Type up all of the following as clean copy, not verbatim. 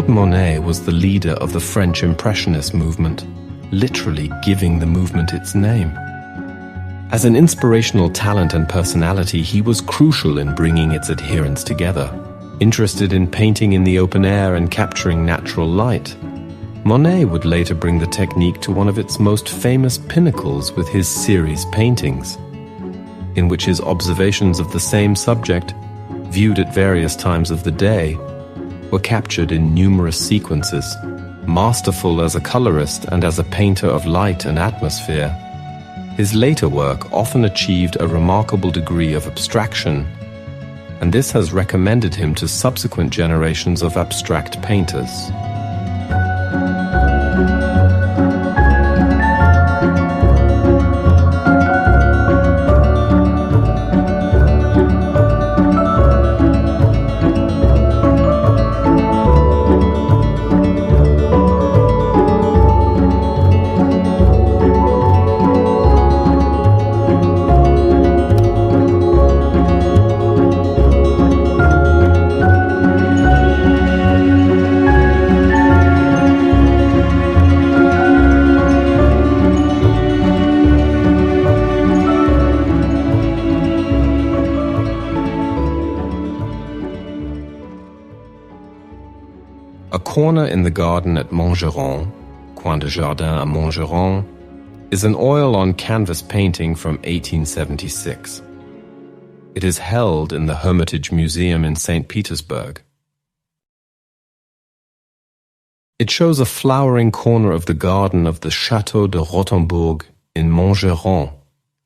Claude Monet was the leader of the French Impressionist movement, literally giving the movement its name. As an inspirational talent and personality, he was crucial in bringing its adherents together. Interested in painting in the open air and capturing natural light, Monet would later bring the technique to one of its most famous pinnacles with his series paintings, in which his observations of the same subject, viewed at various times of the day, were captured in numerous sequences. Masterful as a colorist and as a painter of light and atmosphere, his later work often achieved a remarkable degree of abstraction, and this has recommended him to subsequent generations of abstract painters. A corner in the garden at Montgeron, Coin de Jardin à Montgeron, is an oil-on canvas painting from 1876. It is held in the Hermitage Museum in St. Petersburg. It shows a flowering corner of the garden of the Château de Rottenbourg in Montgeron,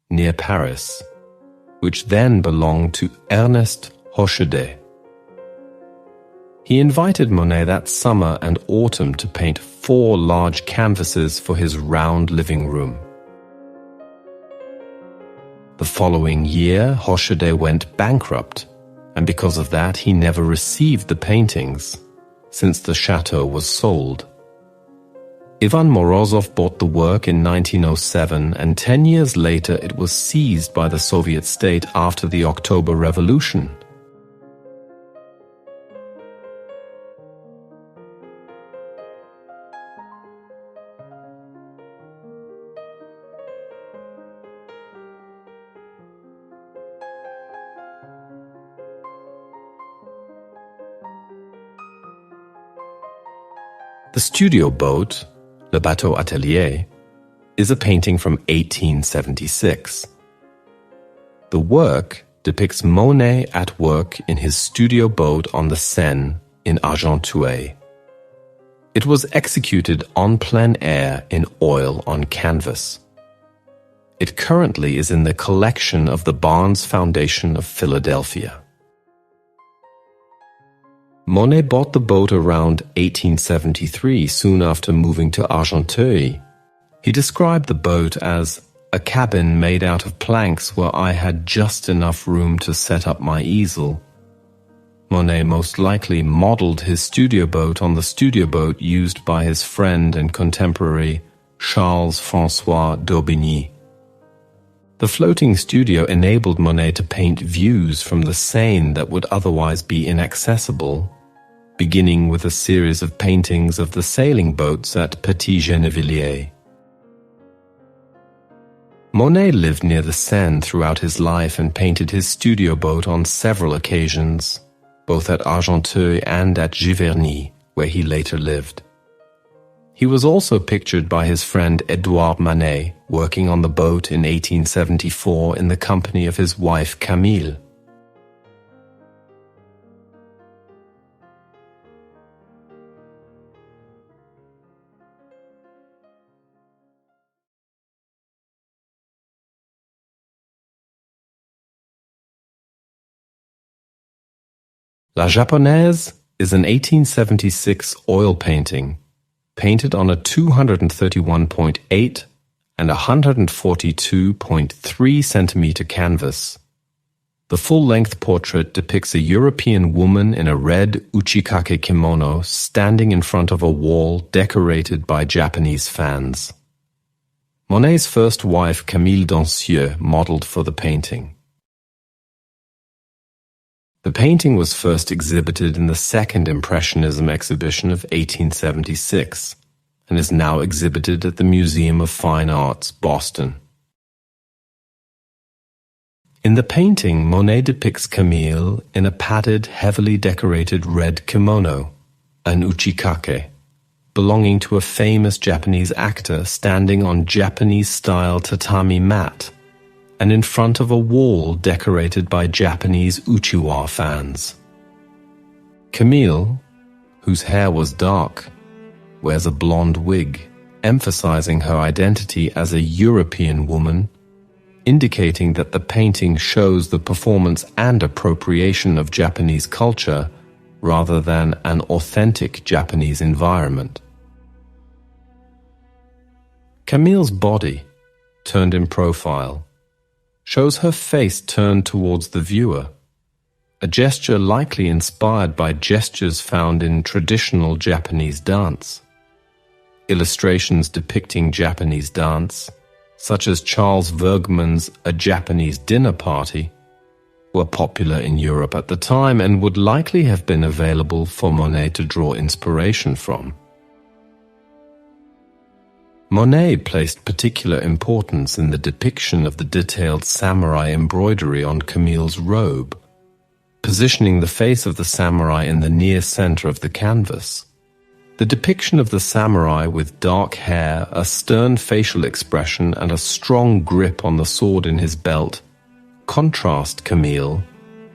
near Paris, which then belonged to Ernest Hochedet. He invited Monet that summer and autumn to paint 4 large canvases for his round living room. The following year, Hochedet went bankrupt, and because of that he never received the paintings, since the chateau was sold. Ivan Morozov bought the work in 1907, and 10 years later it was seized by the Soviet state after the October Revolution. The studio boat, Le Bateau Atelier, is a painting from 1876. The work depicts Monet at work in his studio boat on the Seine in Argenteuil. It was executed en plein air in oil on canvas. It currently is in the collection of the Barnes Foundation of Philadelphia. Monet bought the boat around 1873, soon after moving to Argenteuil. He described the boat as a cabin made out of planks where I had just enough room to set up my easel. Monet most likely modeled his studio boat on the studio boat used by his friend and contemporary Charles-François d'Aubigny. The floating studio enabled Monet to paint views from the Seine that would otherwise be inaccessible, beginning with a series of paintings of the sailing boats at Petit Gennevilliers. Monet lived near the Seine throughout his life and painted his studio boat on several occasions, both at Argenteuil and at Giverny, where he later lived. He was also pictured by his friend Edouard Manet, working on the boat in 1874 in the company of his wife Camille. La Japonaise is an 1876 oil painting, painted on a 231.8 and 142.3 centimeter canvas. The full-length portrait depicts a European woman in a red uchikake kimono standing in front of a wall decorated by Japanese fans. Monet's first wife, Camille Dancieux, modeled for the painting. The painting was first exhibited in the Second Impressionism exhibition of 1876 and is now exhibited at the Museum of Fine Arts, Boston. In the painting, Monet depicts Camille in a padded, heavily decorated red kimono, an uchikake, belonging to a famous Japanese actor standing on Japanese-style tatami mat and in front of a wall decorated by Japanese uchiwa fans. Camille, whose hair was dark, wears a blonde wig, emphasizing her identity as a European woman, indicating that the painting shows the performance and appropriation of Japanese culture rather than an authentic Japanese environment. Camille's body, turned in profile, shows her face turned towards the viewer, a gesture likely inspired by gestures found in traditional Japanese dance. Illustrations depicting Japanese dance, such as Charles Bergman's A Japanese Dinner Party, were popular in Europe at the time and would likely have been available for Monet to draw inspiration from. Monet placed particular importance in the depiction of the detailed samurai embroidery on Camille's robe, positioning the face of the samurai in the near center of the canvas. The depiction of the samurai with dark hair, a stern facial expression, and a strong grip on the sword in his belt contrast Camille,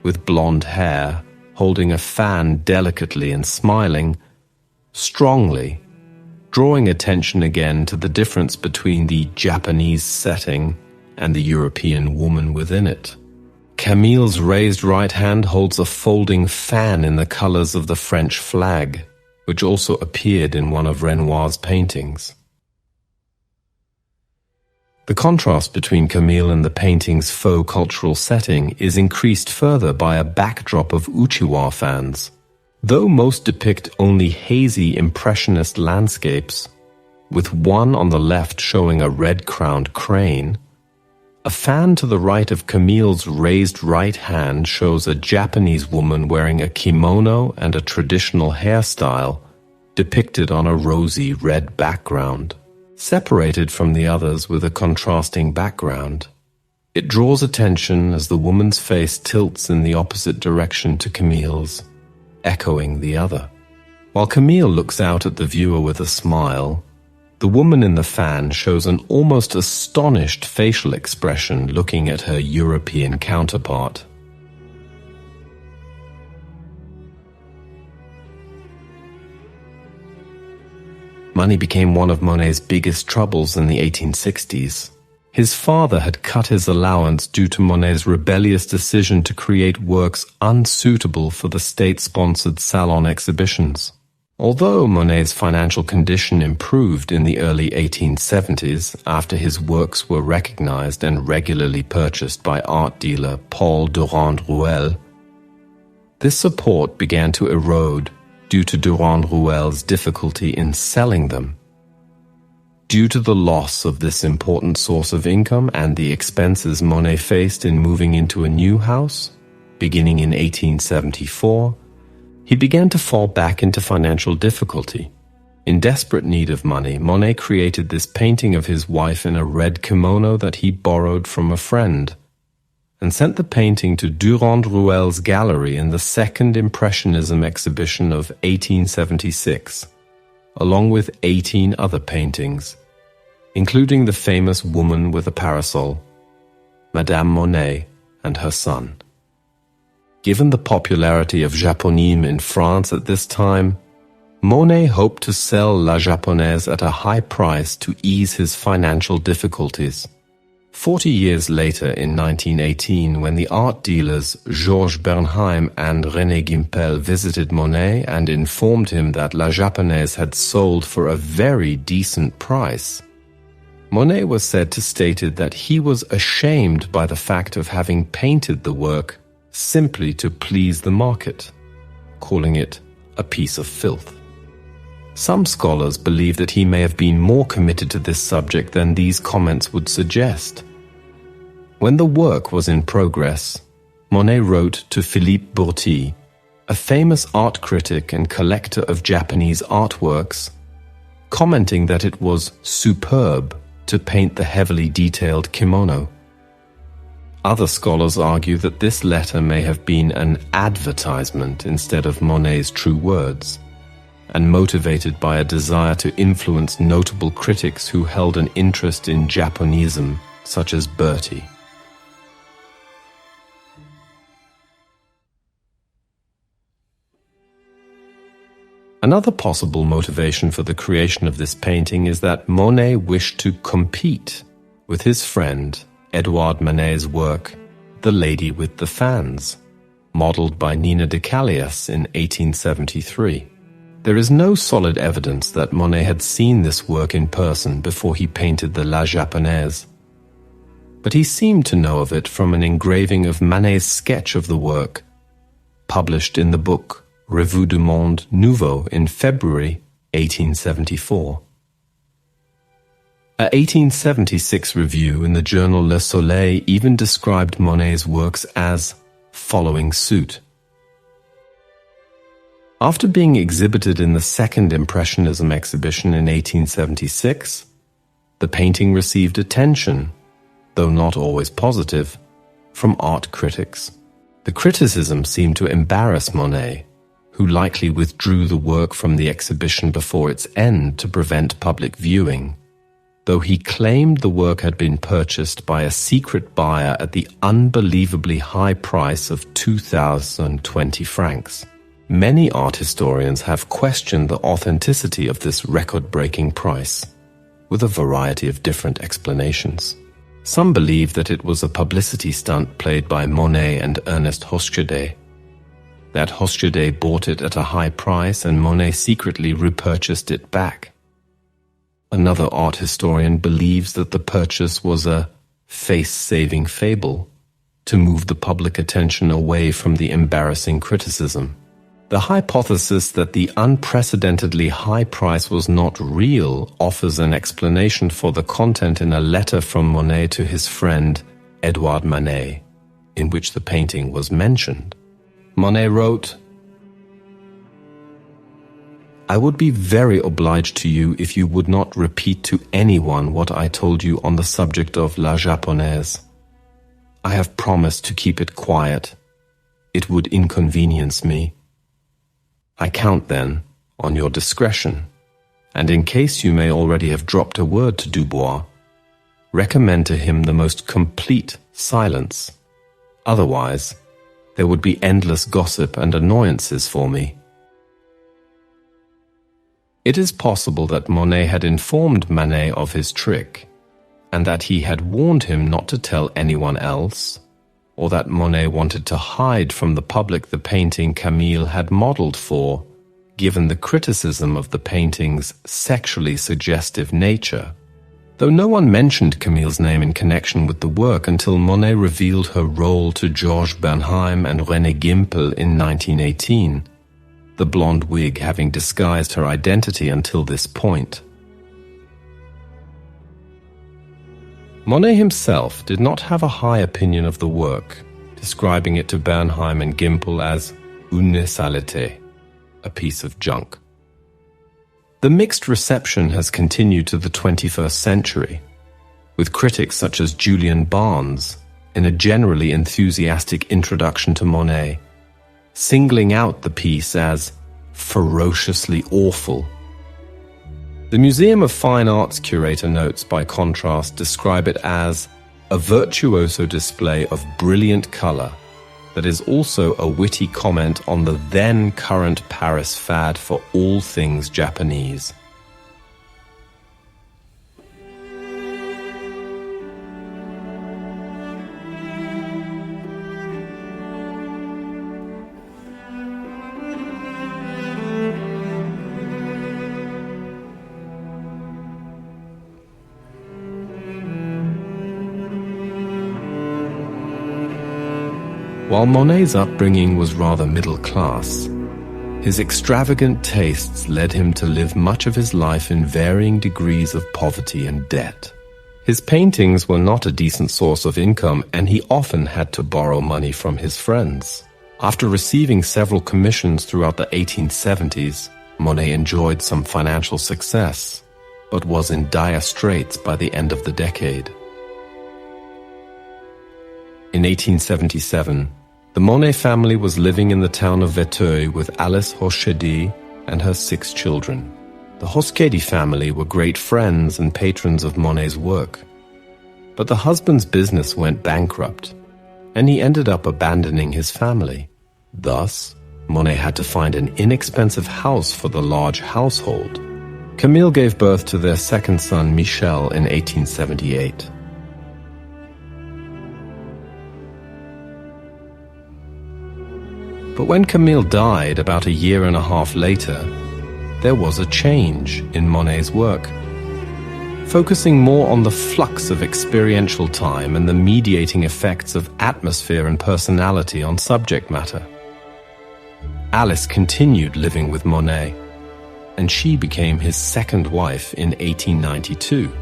with blonde hair, holding a fan delicately and smiling, strongly, drawing attention again to the difference between the Japanese setting and the European woman within it. Camille's raised right hand holds a folding fan in the colors of the French flag, which also appeared in one of Renoir's paintings. The contrast between Camille and the painting's faux cultural setting is increased further by a backdrop of uchiwa fans. Though most depict only hazy impressionist landscapes, with one on the left showing a red-crowned crane, a fan to the right of Camille's raised right hand shows a Japanese woman wearing a kimono and a traditional hairstyle depicted on a rosy red background, separated from the others with a contrasting background. It draws attention as the woman's face tilts in the opposite direction to Camille's, echoing the other. While Camille looks out at the viewer with a smile, the woman in the fan shows an almost astonished facial expression looking at her European counterpart. Money became one of Monet's biggest troubles in the 1860s. His father had cut his allowance due to Monet's rebellious decision to create works unsuitable for the state-sponsored salon exhibitions. Although Monet's financial condition improved in the early 1870s after his works were recognized and regularly purchased by art dealer Paul Durand-Ruel, this support began to erode due to Durand-Ruel's difficulty in selling them. Due to the loss of this important source of income and the expenses Monet faced in moving into a new house, beginning in 1874, he began to fall back into financial difficulty. In desperate need of money, Monet created this painting of his wife in a red kimono that he borrowed from a friend, and sent the painting to Durand-Ruel's gallery in the Second Impressionism exhibition of 1876, along with 18 other paintings, including the famous woman with a parasol, Madame Monet and her son. Given the popularity of Japonime in France at this time, Monet hoped to sell La Japonaise at a high price to ease his financial difficulties. 40 years later, in 1918, when the art dealers Georges Bernheim and René Gimpel visited Monet and informed him that La Japonaise had sold for a very decent price, Monet was said to stated that he was ashamed by the fact of having painted the work simply to please the market, calling it a piece of filth. Some scholars believe that he may have been more committed to this subject than these comments would suggest. When the work was in progress, Monet wrote to Philippe Bourti, a famous art critic and collector of Japanese artworks, commenting that it was superb to paint the heavily detailed kimono. Other scholars argue that this letter may have been an advertisement instead of Monet's true words, and motivated by a desire to influence notable critics who held an interest in Japonism, such as Berti. Another possible motivation for the creation of this painting is that Monet wished to compete with his friend Edouard Manet's work, The Lady with the Fans, modeled by Nina de Callias in 1873. There is no solid evidence that Monet had seen this work in person before he painted the La Japonaise, but he seemed to know of it from an engraving of Manet's sketch of the work, published in the book Revue du Monde Nouveau in February 1874. A 1876 review in the journal Le Soleil even described Monet's works as following suit. After being exhibited in the second Impressionism exhibition in 1876, the painting received attention, though not always positive, from art critics. The criticism seemed to embarrass Monet, who likely withdrew the work from the exhibition before its end to prevent public viewing, though he claimed the work had been purchased by a secret buyer at the unbelievably high price of 2,020 francs. Many art historians have questioned the authenticity of this record-breaking price, with a variety of different explanations. Some believe that it was a publicity stunt played by Monet and Ernest Hochschild, that Hochschild bought it at a high price and Monet secretly repurchased it back. Another art historian believes that the purchase was a face-saving fable to move the public attention away from the embarrassing criticism. The hypothesis that the unprecedentedly high price was not real offers an explanation for the content in a letter from Monet to his friend Edouard Manet, in which the painting was mentioned. Monet wrote, "I would be very obliged to you if you would not repeat to anyone what I told you on the subject of La Japonaise. I have promised to keep it quiet. It would inconvenience me. I count, then, on your discretion, and in case you may already have dropped a word to Dubois, recommend to him the most complete silence. Otherwise, there would be endless gossip and annoyances for me." It is possible that Monet had informed Manet of his trick, and that he had warned him not to tell anyone else, or that Monet wanted to hide from the public the painting Camille had modeled for, given the criticism of the painting's sexually suggestive nature. Though no one mentioned Camille's name in connection with the work until Monet revealed her role to Georges Bernheim and René Gimpel in 1918, the blonde wig having disguised her identity until this point. Monet himself did not have a high opinion of the work, describing it to Bernheim and Gimpel as une saleté, a piece of junk. The mixed reception has continued to the 21st century, with critics such as Julian Barnes, in a generally enthusiastic introduction to Monet, singling out the piece as ferociously awful. The Museum of Fine Arts curator notes, by contrast, describe it as a virtuoso display of brilliant color that is also a witty comment on the then current Paris fad for all things Japanese. While Monet's upbringing was rather middle class, his extravagant tastes led him to live much of his life in varying degrees of poverty and debt. His paintings were not a decent source of income, and he often had to borrow money from his friends. After receiving several commissions throughout the 1870s, Monet enjoyed some financial success, but was in dire straits by the end of the decade. In 1877, the Monet family was living in the town of Verneuil with Alice Hochedi and her 6 children. The Hochedi family were great friends and patrons of Monet's work. But the husband's business went bankrupt, and he ended up abandoning his family. Thus, Monet had to find an inexpensive house for the large household. Camille gave birth to their second son, Michel, in 1878. But when Camille died about a year and a half later, there was a change in Monet's work. Focusing more on the flux of experiential time and the mediating effects of atmosphere and personality on subject matter. Alice continued living with Monet, and she became his second wife in 1892,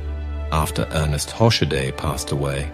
after Ernest Hochedi passed away.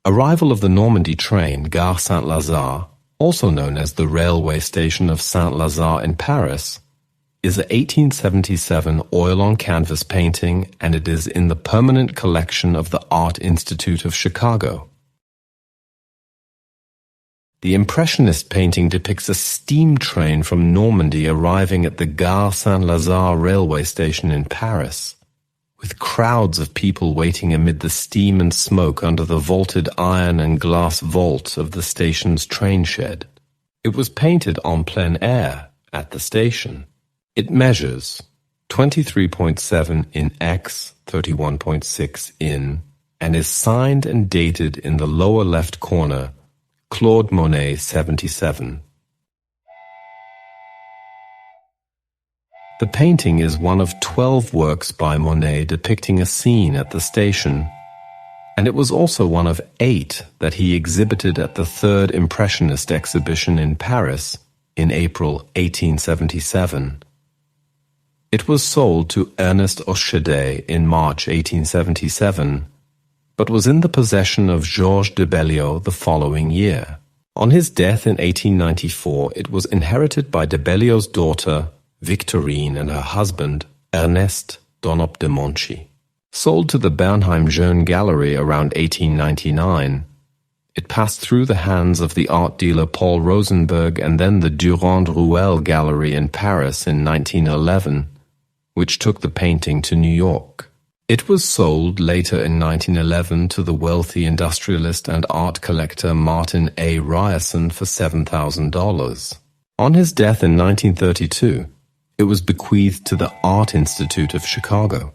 Arrival of the Normandy train, Gare Saint-Lazare, also known as the railway station of Saint-Lazare in Paris, is an 1877 oil-on-canvas painting, and it is in the permanent collection of the Art Institute of Chicago. The Impressionist painting depicts a steam train from Normandy arriving at the Gare Saint-Lazare railway station in Paris, with crowds of people waiting amid the steam and smoke under the vaulted iron and glass vault of the station's train shed. It was painted en plein air at the station. It measures 23.7 in X, 31.6 in, and is signed and dated in the lower left corner, Claude Monet 77. The painting is one of 12 works by Monet depicting a scene at the station, and it was also one of 8 that he exhibited at the Third Impressionist exhibition in Paris in April 1877. It was sold to Ernest Ochedé in March 1877, but was in the possession of Georges de Belliot the following year. On his death in 1894, it was inherited by de Belliot's daughter, Victorine, and her husband, Ernest Donop de Monchy. Sold to the Bernheim Jeune Gallery around 1899, it passed through the hands of the art dealer Paul Rosenberg and then the Durand-Ruel Gallery in Paris in 1911, which took the painting to New York. It was sold later in 1911 to the wealthy industrialist and art collector Martin A. Ryerson for $7,000. On his death in 1932, it was bequeathed to the Art Institute of Chicago.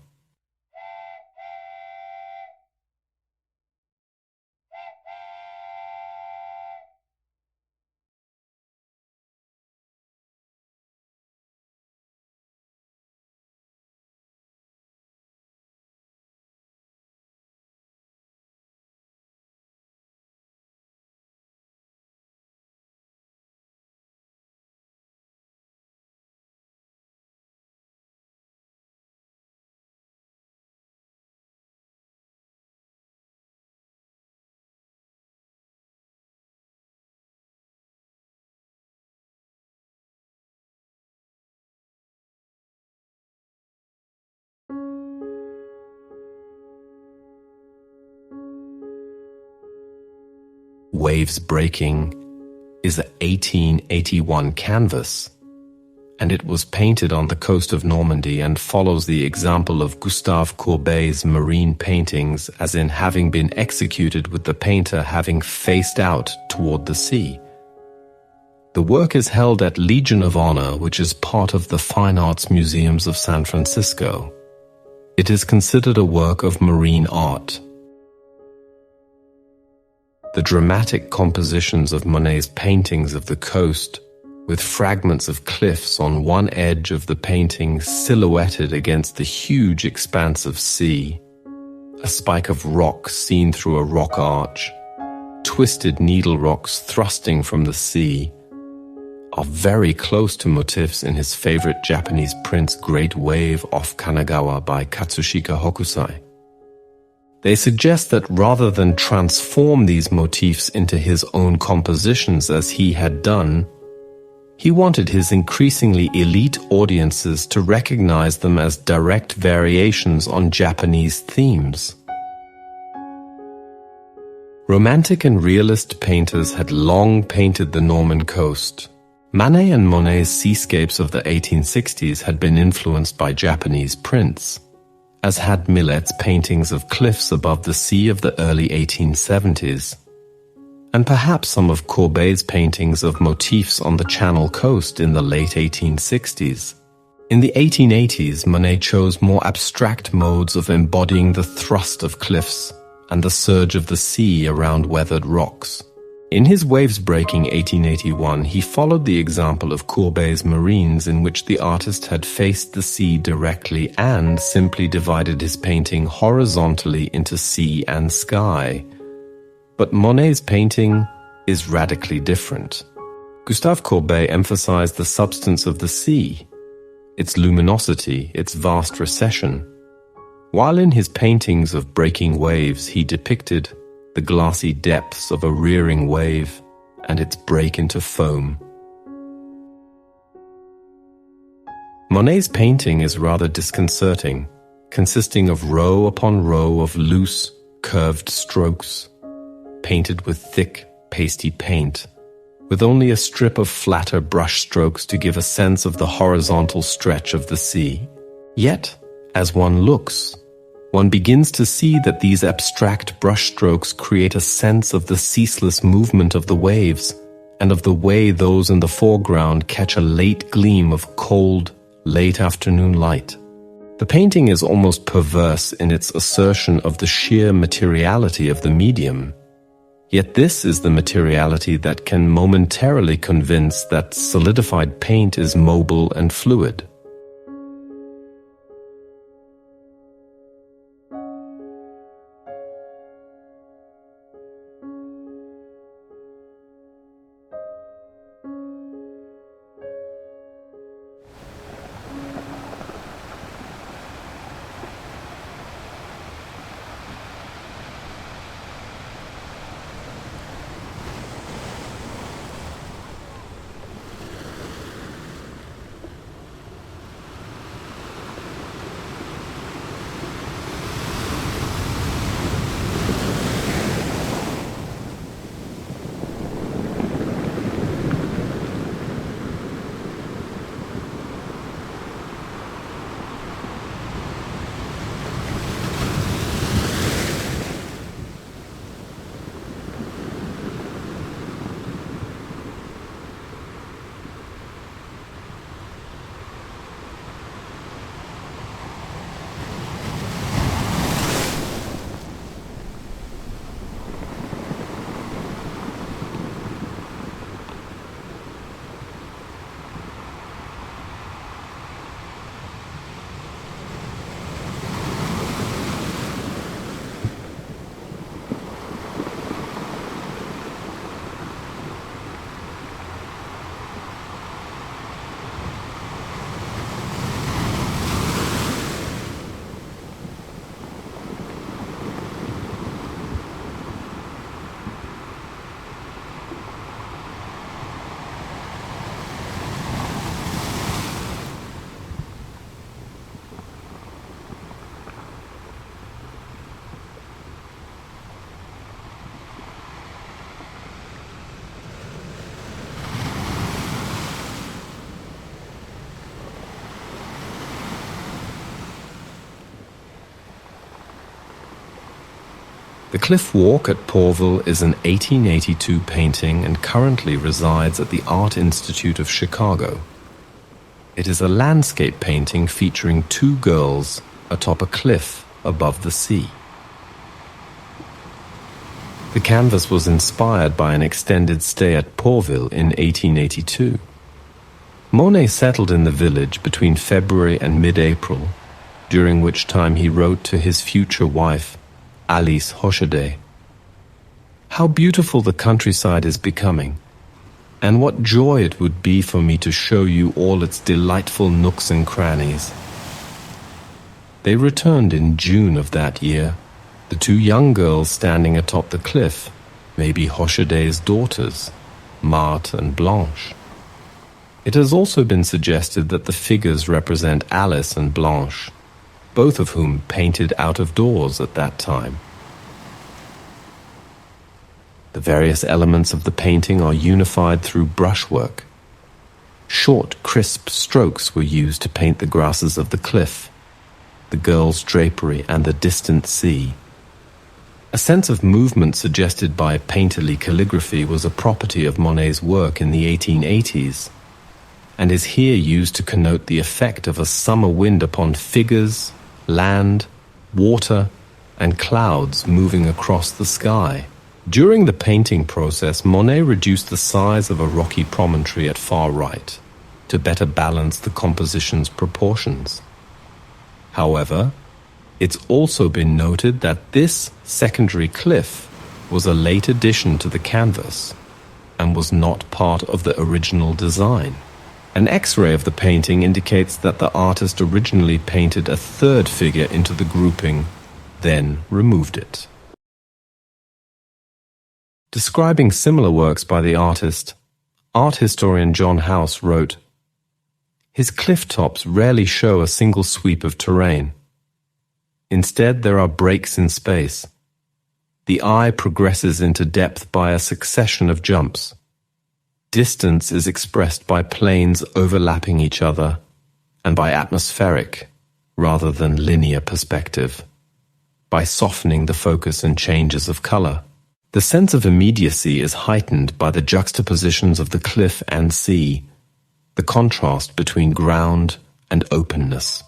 Waves Breaking is an 1881 canvas, and it was painted on the coast of Normandy and follows the example of Gustave Courbet's marine paintings, as in having been executed with the painter having faced out toward the sea. The work is held at Legion of Honor, which is part of the Fine Arts Museums of San Francisco. It is considered a work of marine art. The dramatic compositions of Monet's paintings of the coast, with fragments of cliffs on one edge of the painting silhouetted against the huge expanse of sea, a spike of rock seen through a rock arch, twisted needle rocks thrusting from the sea, are very close to motifs in his favorite Japanese prints Great Wave off Kanagawa by Katsushika Hokusai. They suggest that rather than transform these motifs into his own compositions as he had done, he wanted his increasingly elite audiences to recognize them as direct variations on Japanese themes. Romantic and realist painters had long painted the Norman coast. Manet and Monet's seascapes of the 1860s had been influenced by Japanese prints, as had Millet's paintings of cliffs above the sea of the early 1870s, and perhaps some of Courbet's paintings of motifs on the Channel coast in the late 1860s. In the 1880s, Monet chose more abstract modes of embodying the thrust of cliffs and the surge of the sea around weathered rocks. In his Waves Breaking 1881, he followed the example of Courbet's Marines, in which the artist had faced the sea directly and simply divided his painting horizontally into sea and sky. But Monet's painting is radically different. Gustave Courbet emphasized the substance of the sea, its luminosity, its vast recession, while in his paintings of breaking waves he depicted the glassy depths of a rearing wave and its break into foam. Monet's painting is rather disconcerting, consisting of row upon row of loose, curved strokes, painted with thick, pasty paint, with only a strip of flatter brushstrokes to give a sense of the horizontal stretch of the sea. Yet, as one looks, one begins to see that these abstract brushstrokes create a sense of the ceaseless movement of the waves, and of the way those in the foreground catch a late gleam of cold, late afternoon light. The painting is almost perverse in its assertion of the sheer materiality of the medium. Yet this is the materiality that can momentarily convince that solidified paint is mobile and fluid. The Cliff Walk at Pourville is an 1882 painting and currently resides at the Art Institute of Chicago. It is a landscape painting featuring two girls atop a cliff above the sea. The canvas was inspired by an extended stay at Pourville in 1882. Monet settled in the village between February and mid-April, during which time he wrote to his future wife, Alice Hochet. How beautiful the countryside is becoming, and what joy it would be for me to show you all its delightful nooks and crannies. They returned in June of that year. The two young girls standing atop the cliff may be Hochet's daughters, Marthe and Blanche. It has also been suggested that the figures represent Alice and Blanche, both of whom painted out of doors at that time. The various elements of the painting are unified through brushwork. Short, crisp strokes were used to paint the grasses of the cliff, the girls' drapery, and the distant sea. A sense of movement suggested by painterly calligraphy was a property of Monet's work in the 1880s, and is here used to connote the effect of a summer wind upon figures, land, water, and clouds moving across the sky. During the painting process, Monet reduced the size of a rocky promontory at far right to better balance the composition's proportions. However, it's also been noted that this secondary cliff was a late addition to the canvas and was not part of the original design. An X-ray of the painting indicates that the artist originally painted a third figure into the grouping, then removed it. Describing similar works by the artist, art historian John House wrote, "His cliff tops rarely show a single sweep of terrain. Instead, there are breaks in space. The eye progresses into depth by a succession of jumps. Distance is expressed by planes overlapping each other and by atmospheric rather than linear perspective, by softening the focus and changes of color. The sense of immediacy is heightened by the juxtapositions of the cliff and sea, the contrast between ground and openness.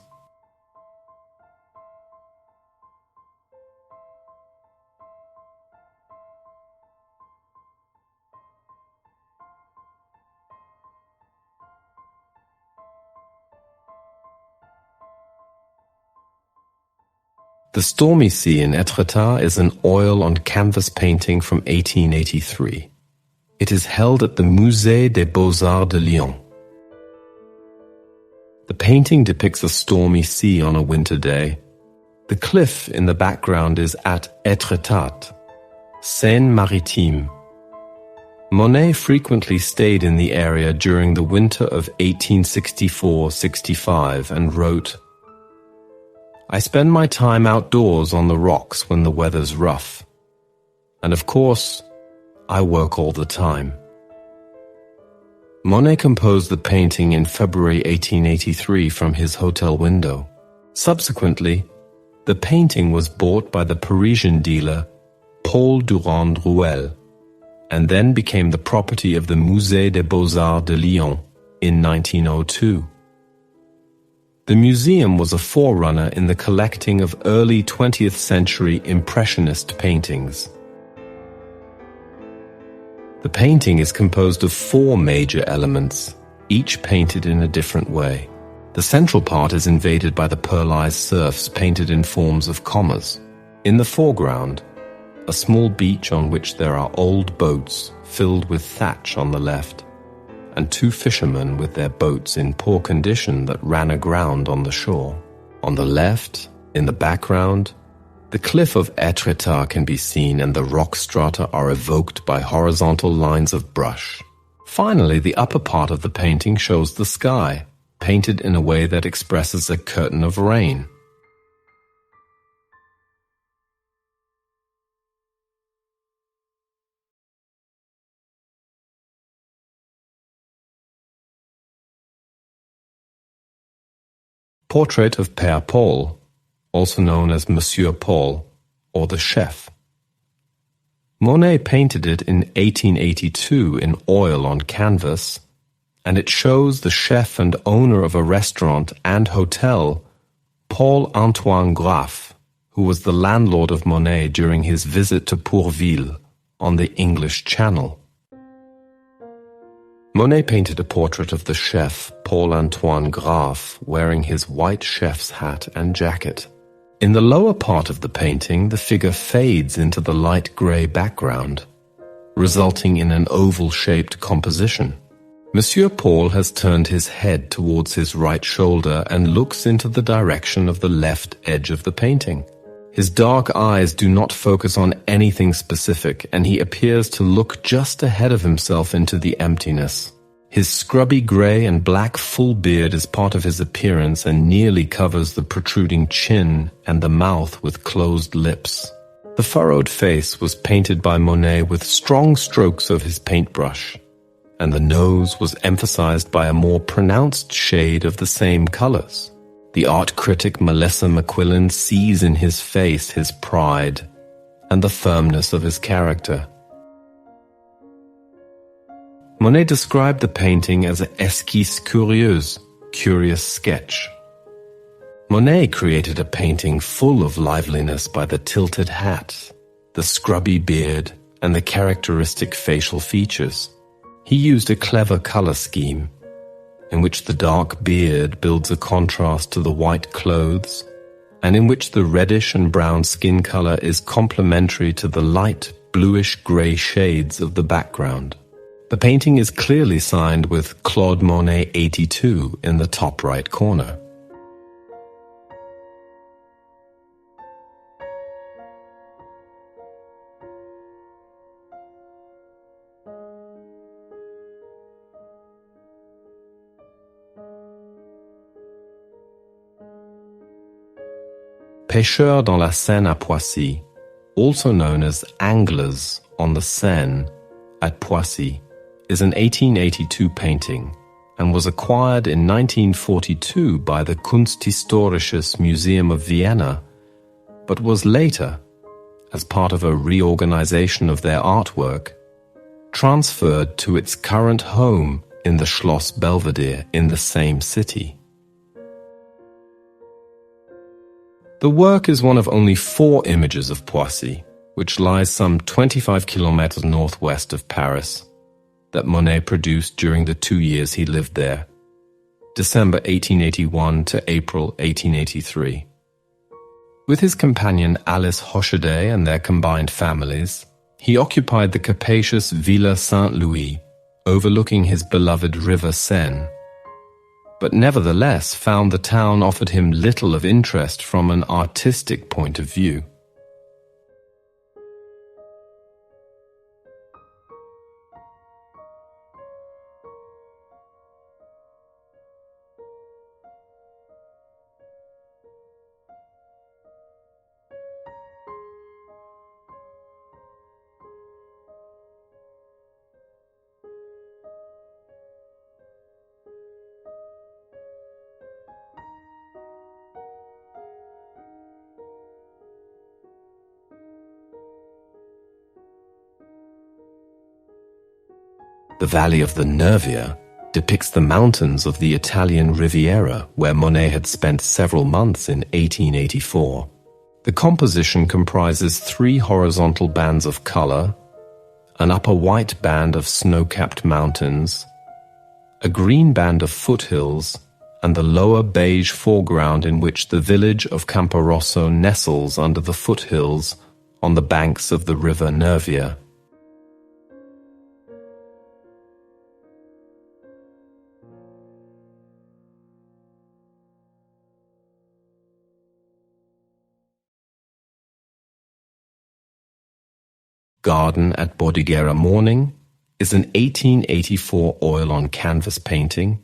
The Stormy Sea in Étretat is an oil-on-canvas painting from 1883. It is held at the Musée des Beaux-Arts de Lyon. The painting depicts a stormy sea on a winter day. The cliff in the background is at Étretat, Seine-Maritime. Monet frequently stayed in the area during the winter of 1864-65 and wrote, "I spend my time outdoors on the rocks when the weather's rough. And of course, I work all the time." Monet composed the painting in February 1883 from his hotel window. Subsequently, the painting was bought by the Parisian dealer Paul Durand-Ruel and then became the property of the Musée des Beaux-Arts de Lyon in 1902. The museum was a forerunner in the collecting of early 20th century Impressionist paintings. The painting is composed of 4 major elements, each painted in a different way. The central part is invaded by the pearlized surfs painted in forms of commas. In the foreground, a small beach on which there are old boats filled with thatch on the left, and 2 fishermen with their boats in poor condition that ran aground on the shore. On the left, in the background, the cliff of Étretat can be seen and the rock strata are evoked by horizontal lines of brush. Finally, the upper part of the painting shows the sky, painted in a way that expresses a curtain of rain. Portrait of Père Paul, also known as Monsieur Paul, or the chef. Monet painted it in 1882 in oil on canvas, and it shows the chef and owner of a restaurant and hotel, Paul-Antoine Graff, who was the landlord of Monet during his visit to Pourville on the English Channel. Monet painted a portrait of the chef, Paul-Antoine Graff, wearing his white chef's hat and jacket. In the lower part of the painting, the figure fades into the light grey background, resulting in an oval-shaped composition. Monsieur Paul has turned his head towards his right shoulder and looks into the direction of the left edge of the painting. His dark eyes do not focus on anything specific, and he appears to look just ahead of himself into the emptiness. His scrubby grey and black full beard is part of his appearance and nearly covers the protruding chin and the mouth with closed lips. The furrowed face was painted by Monet with strong strokes of his paintbrush, and the nose was emphasized by a more pronounced shade of the same colors. The art critic Melissa McQuillan sees in his face his pride and the firmness of his character. Monet described the painting as an esquisse curieuse, curious sketch. Monet created a painting full of liveliness by the tilted hat, the scrubby beard, and the characteristic facial features. He used a clever color scheme, in which the dark beard builds a contrast to the white clothes, and in which the reddish and brown skin color is complementary to the light bluish-gray shades of the background. The painting is clearly signed with Claude Monet 82 in the top right corner. Pêcheurs dans la Seine à Poissy, also known as Anglers on the Seine at Poissy, is an 1882 painting and was acquired in 1942 by the Kunsthistorisches Museum of Vienna, but was later, as part of a reorganization of their artwork, transferred to its current home in the Schloss Belvedere in the same city. The work is one of only 4 images of Poissy, which lies some 25 kilometers northwest of Paris, that Monet produced during the 2 years he lived there, December 1881 to April 1883. With his companion Alice Hocheday and their combined families, he occupied the capacious Villa Saint-Louis, overlooking his beloved river Seine, but nevertheless found the town offered him little of interest from an artistic point of view. The valley of the Nervia depicts the mountains of the Italian Riviera, where Monet had spent several months in 1884. The composition comprises 3 horizontal bands of color, an upper white band of snow-capped mountains, a green band of foothills, and the lower beige foreground in which the village of Camporosso nestles under the foothills on the banks of the river Nervia. Garden at Bordighera Morning is an 1884 oil-on-canvas painting,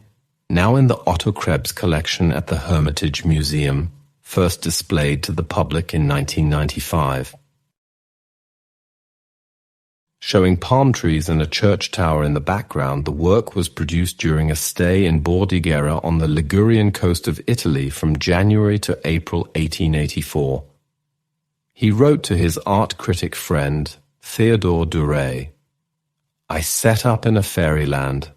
now in the Otto Krebs collection at the Hermitage Museum, first displayed to the public in 1995. Showing palm trees and a church tower in the background, the work was produced during a stay in Bordighera on the Ligurian coast of Italy from January to April 1884. He wrote to his art critic friend, Theodore Duret, "I set up in a fairyland.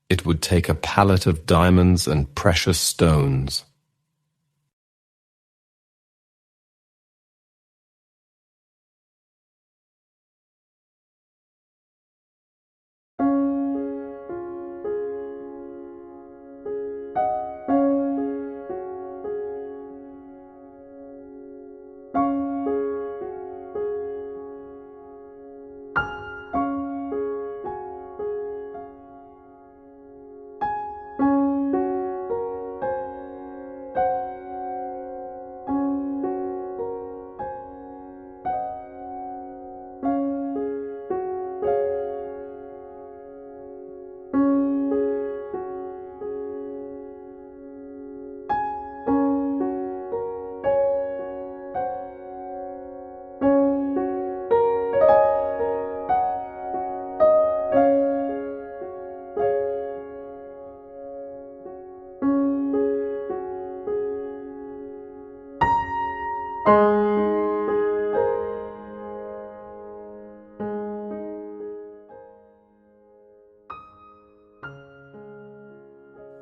It would take a palette of diamonds and precious stones."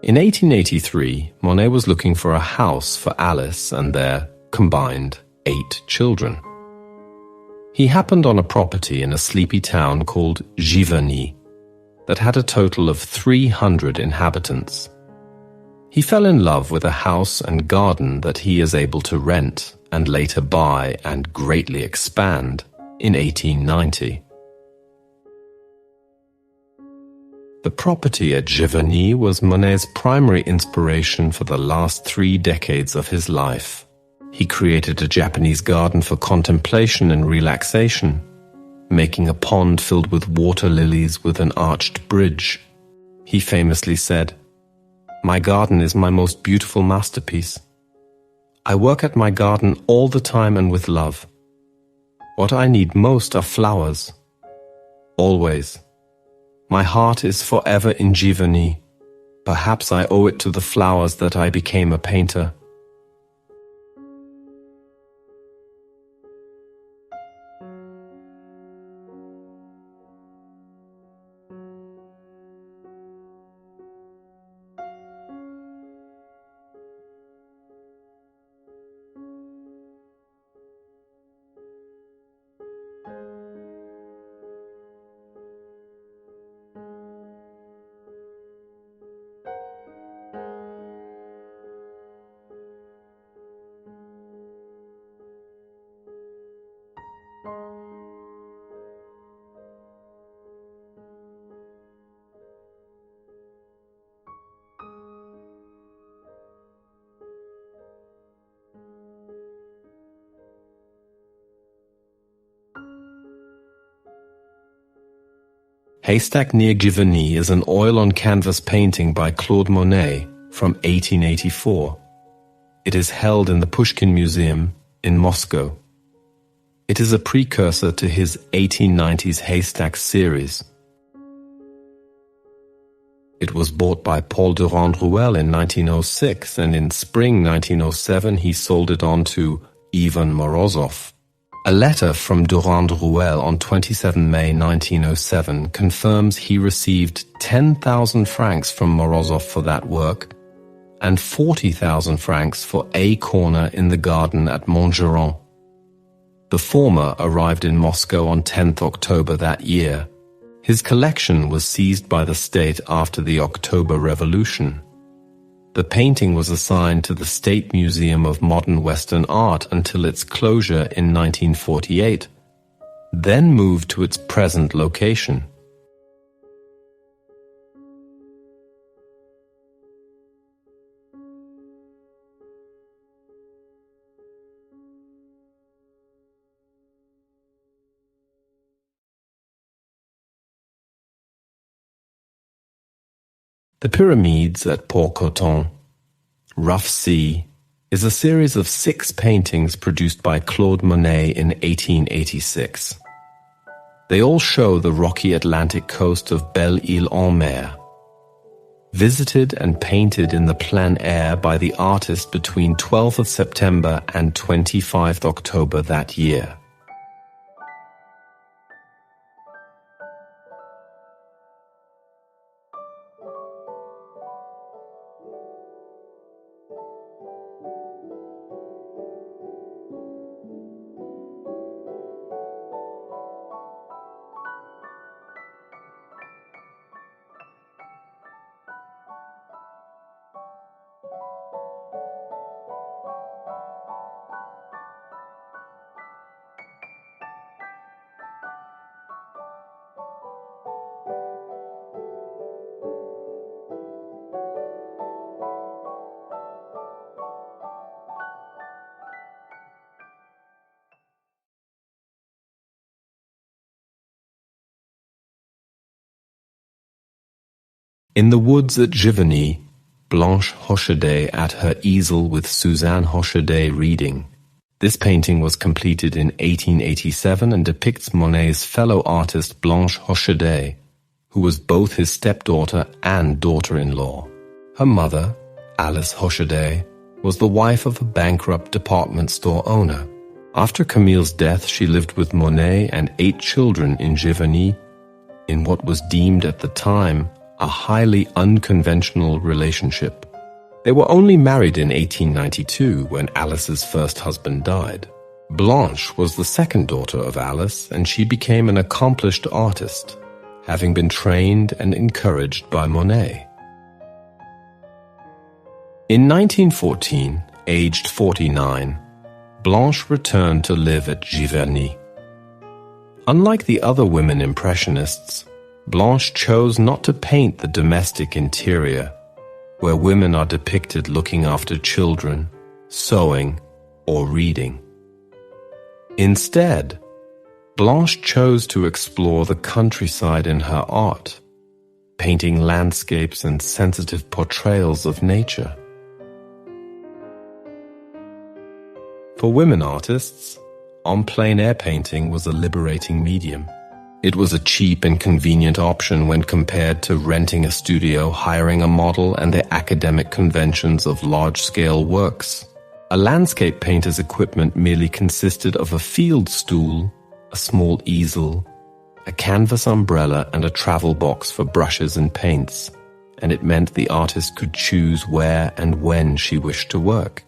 In 1883, Monet was looking for a house for Alice and their combined 8 children. He happened on a property in a sleepy town called Giverny that had a total of 300 inhabitants. He fell in love with a house and garden that he is able to rent and later buy and greatly expand in 1890. The property at Giverny was Monet's primary inspiration for the last 3 decades of his life. He created a Japanese garden for contemplation and relaxation, making a pond filled with water lilies with an arched bridge. He famously said, "My garden is my most beautiful masterpiece. I work at my garden all the time and with love. What I need most are flowers. Always. My heart is forever in Giverny. Perhaps I owe it to the flowers that I became a painter. Haystack near Giverny is an oil-on-canvas painting by Claude Monet from 1884. It is held in the Pushkin Museum in Moscow. It is a precursor to his 1890s Haystacks series. It was bought by Paul Durand-Ruel in 1906, and in spring 1907 he sold it on to Ivan Morozov. A letter from Durand-Ruel on 27 May 1907 confirms he received 10,000 francs from Morozov for that work and 40,000 francs for a corner in the garden at Montgeron. The former arrived in Moscow on 10th October that year. His collection was seized by the state after the October Revolution. The painting was assigned to the State Museum of Modern Western Art until its closure in 1948, then moved to its present location. The Pyramids at Port-Coton, Rough Sea, is a series of 6 paintings produced by Claude Monet in 1886. They all show the rocky Atlantic coast of Belle-Île-en-Mer. Visited and painted in the plein air by the artist between 12th of September and 25th October that year. In the woods at Giverny, Blanche Hocheday at her easel with Suzanne Hocheday reading. This painting was completed in 1887 and depicts Monet's fellow artist Blanche Hocheday, who was both his stepdaughter and daughter-in-law. Her mother, Alice Hocheday, was the wife of a bankrupt department store owner. After Camille's death, she lived with Monet and 8 children in Giverny, in what was deemed at the time a highly unconventional relationship. They were only married in 1892 when Alice's first husband died. Blanche was the second daughter of Alice, and she became an accomplished artist, having been trained and encouraged by Monet. In 1914, aged 49, Blanche returned to live at Giverny. Unlike the other women Impressionists, Blanche chose not to paint the domestic interior, where women are depicted looking after children, sewing, or reading. Instead, Blanche chose to explore the countryside in her art, painting landscapes and sensitive portrayals of nature. For women artists, en plein air painting was a liberating medium. It was a cheap and convenient option when compared to renting a studio, hiring a model, and the academic conventions of large-scale works. A landscape painter's equipment merely consisted of a field stool, a small easel, a canvas umbrella, and a travel box for brushes and paints, and it meant the artist could choose where and when she wished to work.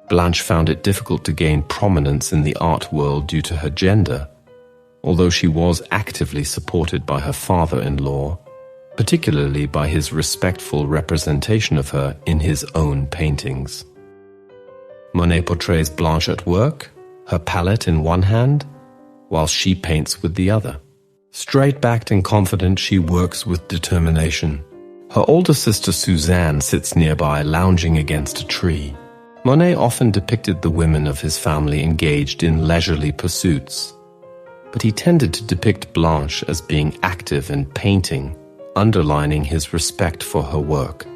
Blanche found it difficult to gain prominence in the art world due to her gender, although she was actively supported by her father-in-law, particularly by his respectful representation of her in his own paintings. Monet portrays Blanche at work, her palette in one hand, while she paints with the other. Straight-backed and confident, she works with determination. Her older sister Suzanne sits nearby, lounging against a tree. Monet often depicted the women of his family engaged in leisurely pursuits, but he tended to depict Blanche as being active and painting, underlining his respect for her work.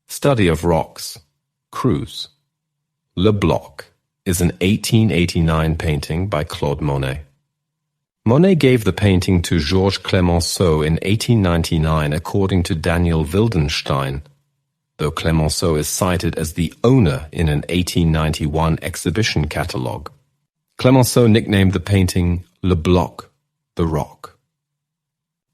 Study of Rocks, Cruise. Le Bloc is an 1889 painting by Claude Monet. Monet gave the painting to Georges Clemenceau in 1899 according to Daniel Wildenstein, though Clemenceau is cited as the owner in an 1891 exhibition catalogue. Clemenceau nicknamed the painting Le Bloc, the Rock.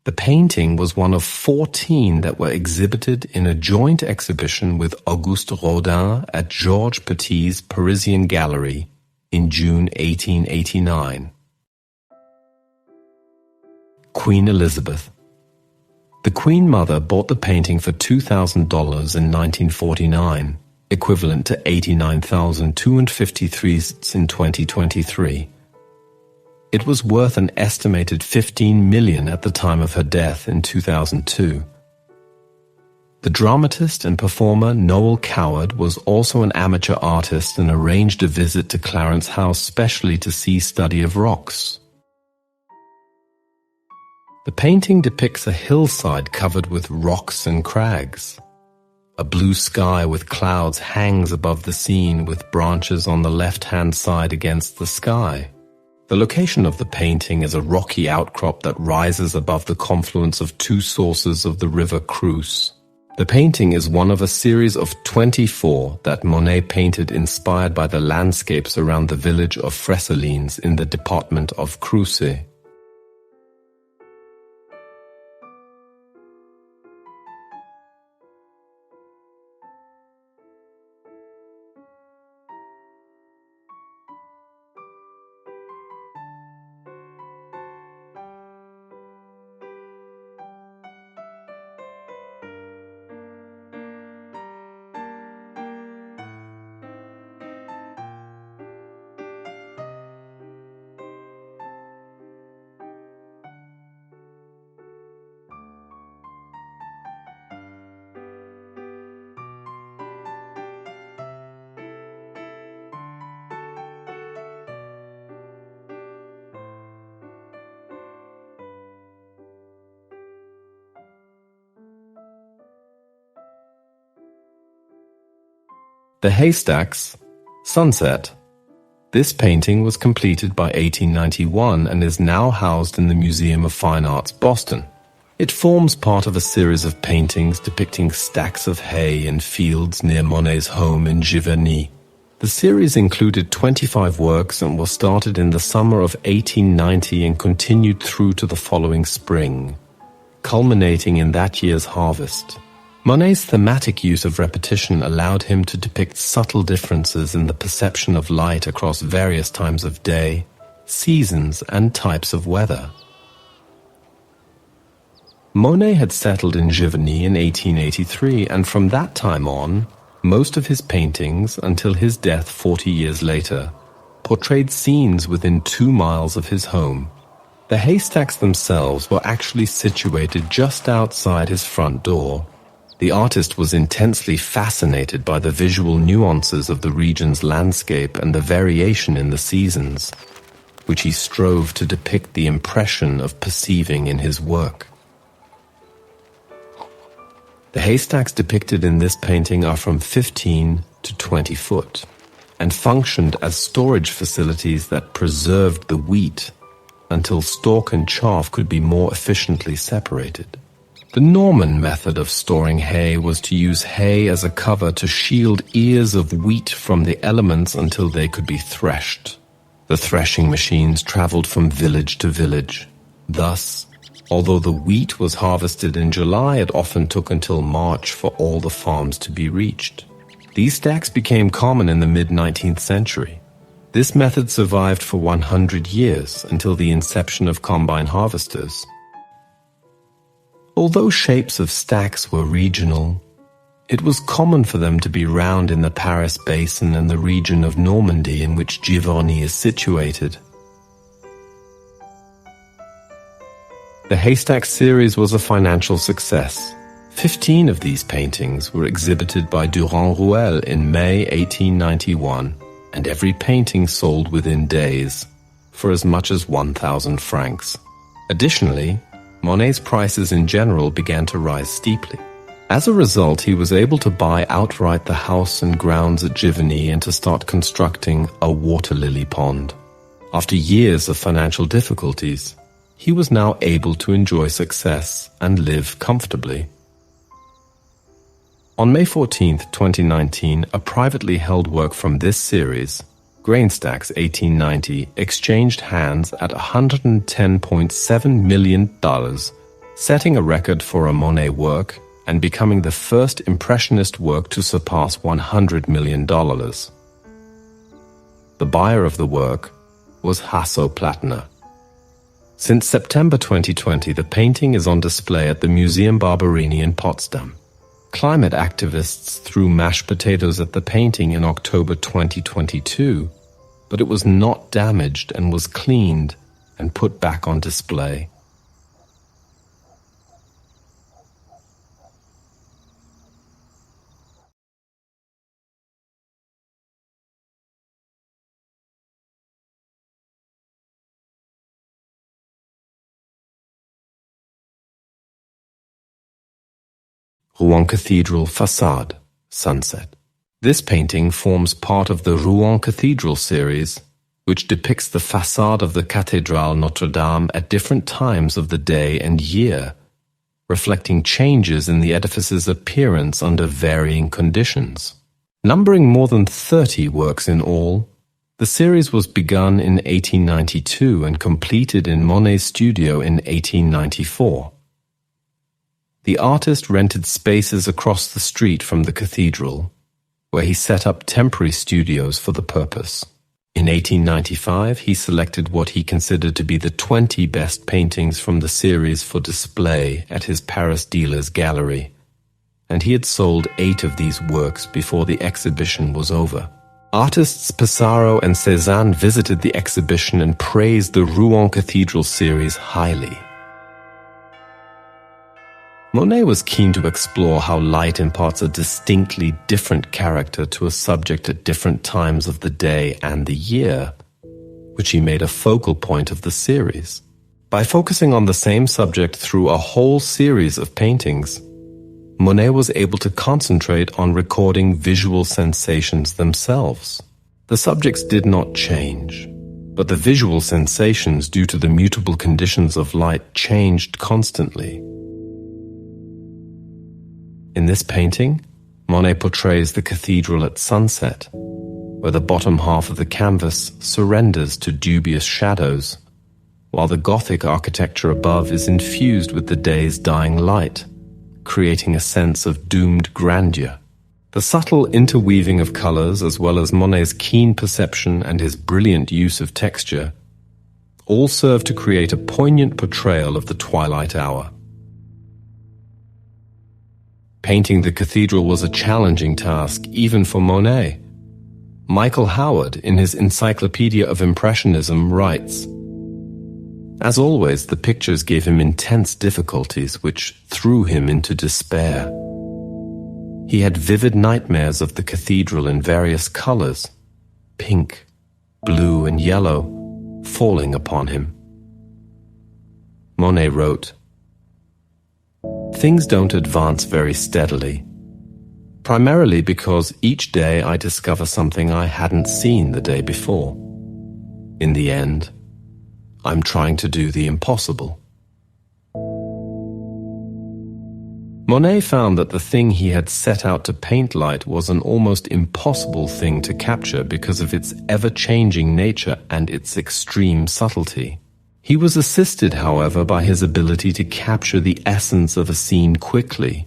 The painting was one of 14 that were exhibited in a joint exhibition with Auguste Rodin at Georges Petit's Parisian Gallery in June 1889. Queen Elizabeth. The Queen Mother bought the painting for $2,000 in 1949, equivalent to $89,253 in 2023. It was worth an estimated $15 million at the time of her death in 2002. The dramatist and performer Noel Coward was also an amateur artist and arranged a visit to Clarence House specially to see Study of Rocks. The painting depicts a hillside covered with rocks and crags. A blue sky with clouds hangs above the scene with branches on the left-hand side against the sky. The location of the painting is a rocky outcrop that rises above the confluence of two sources of the river Creuse. The painting is one of a series of 24 that Monet painted inspired by the landscapes around the village of Fresselines in the department of Creuse. The Haystacks, Sunset. This painting was completed by 1891 and is now housed in the Museum of Fine Arts, Boston. It forms part of a series of paintings depicting stacks of hay in fields near Monet's home in Giverny. The series included 25 works and was started in the summer of 1890 and continued through to the following spring, culminating in that year's harvest. Monet's thematic use of repetition allowed him to depict subtle differences in the perception of light across various times of day, seasons, and types of weather. Monet had settled in Giverny in 1883, and from that time on, most of his paintings, until his death 40 years later, portrayed scenes within 2 miles of his home. The Haystacks themselves were actually situated just outside his front door. The artist was intensely fascinated by the visual nuances of the region's landscape and the variation in the seasons, which he strove to depict the impression of perceiving in his work. The haystacks depicted in this painting are from 15 to 20 foot and functioned as storage facilities that preserved the wheat until stalk and chaff could be more efficiently separated. The Norman method of storing hay was to use hay as a cover to shield ears of wheat from the elements until they could be threshed. The threshing machines traveled from village to village. Thus, although the wheat was harvested in July, it often took until March for all the farms to be reached. These stacks became common in the mid-19th century. This method survived for 100 years until the inception of combine harvesters. Although shapes of stacks were regional, it was common for them to be round in the Paris basin and the region of Normandy in which Giverny is situated. The Haystacks series was a financial success. 15 of these paintings were exhibited by Durand-Ruel in May 1891, and every painting sold within days, for as much as 1,000 francs. Additionally, Monet's prices in general began to rise steeply. As a result, he was able to buy outright the house and grounds at Giverny and to start constructing a water lily pond. After years of financial difficulties, he was now able to enjoy success and live comfortably. On May 14, 2019, a privately held work from this series, Grainstacks 1890, exchanged hands at $110.7 million, setting a record for a Monet work and becoming the first Impressionist work to surpass $100 million. The buyer of the work was Hasso-Plattner. Since September 2020, the painting is on display at the Museum Barberini in Potsdam. Climate activists threw mashed potatoes at the painting in October 2022, but it was not damaged and was cleaned and put back on display. Rouen Cathedral Facade, Sunset. This painting forms part of the Rouen Cathedral series, which depicts the facade of the Cathédrale Notre-Dame at different times of the day and year, reflecting changes in the edifice's appearance under varying conditions. Numbering more than 30 works in all, the series was begun in 1892 and completed in Monet's studio in 1894. The artist rented spaces across the street from the cathedral, where he set up temporary studios for the purpose. In 1895, he selected what he considered to be the 20 best paintings from the series for display at his Paris dealer's gallery, and he had sold 8 of these works before the exhibition was over. Artists Pissarro and Cézanne visited the exhibition and praised the Rouen Cathedral series highly. Monet was keen to explore how light imparts a distinctly different character to a subject at different times of the day and the year, which he made a focal point of the series. By focusing on the same subject through a whole series of paintings, Monet was able to concentrate on recording visual sensations themselves. The subjects did not change, but the visual sensations due to the mutable conditions of light changed constantly. In this painting, Monet portrays the cathedral at sunset, where the bottom half of the canvas surrenders to dubious shadows, while the Gothic architecture above is infused with the day's dying light, creating a sense of doomed grandeur. The subtle interweaving of colors, as well as Monet's keen perception and his brilliant use of texture, all serve to create a poignant portrayal of the twilight hour. Painting the cathedral was a challenging task, even for Monet. Michael Howard, in his Encyclopedia of Impressionism, writes, "As always, the pictures gave him intense difficulties, which threw him into despair. He had vivid nightmares of the cathedral in various colors, pink, blue, and yellow, falling upon him." Monet wrote, "Things don't advance very steadily, primarily because each day I discover something I hadn't seen the day before. In the end, I'm trying to do the impossible." Monet found that the thing he had set out to paint light was an almost impossible thing to capture because of its ever-changing nature and its extreme subtlety. He was assisted, however, by his ability to capture the essence of a scene quickly,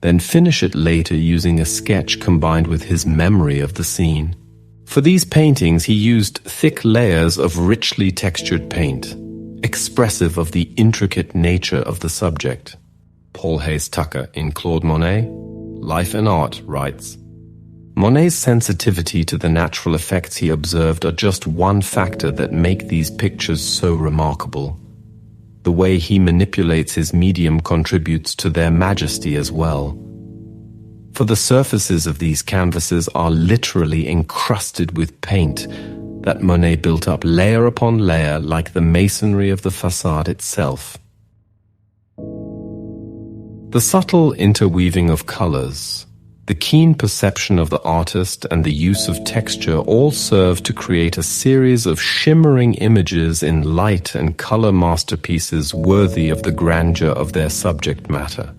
then finish it later using a sketch combined with his memory of the scene. For these paintings, he used thick layers of richly textured paint, expressive of the intricate nature of the subject. Paul Hayes-Tucker in Claude Monet, Life and Art, writes, "Monet's sensitivity to the natural effects he observed are just one factor that make these pictures so remarkable. The way he manipulates his medium contributes to their majesty as well. For the surfaces of these canvases are literally encrusted with paint that Monet built up layer upon layer like the masonry of the facade itself." The subtle interweaving of colors, the keen perception of the artist, and the use of texture all serve to create a series of shimmering images in light and color masterpieces worthy of the grandeur of their subject matter.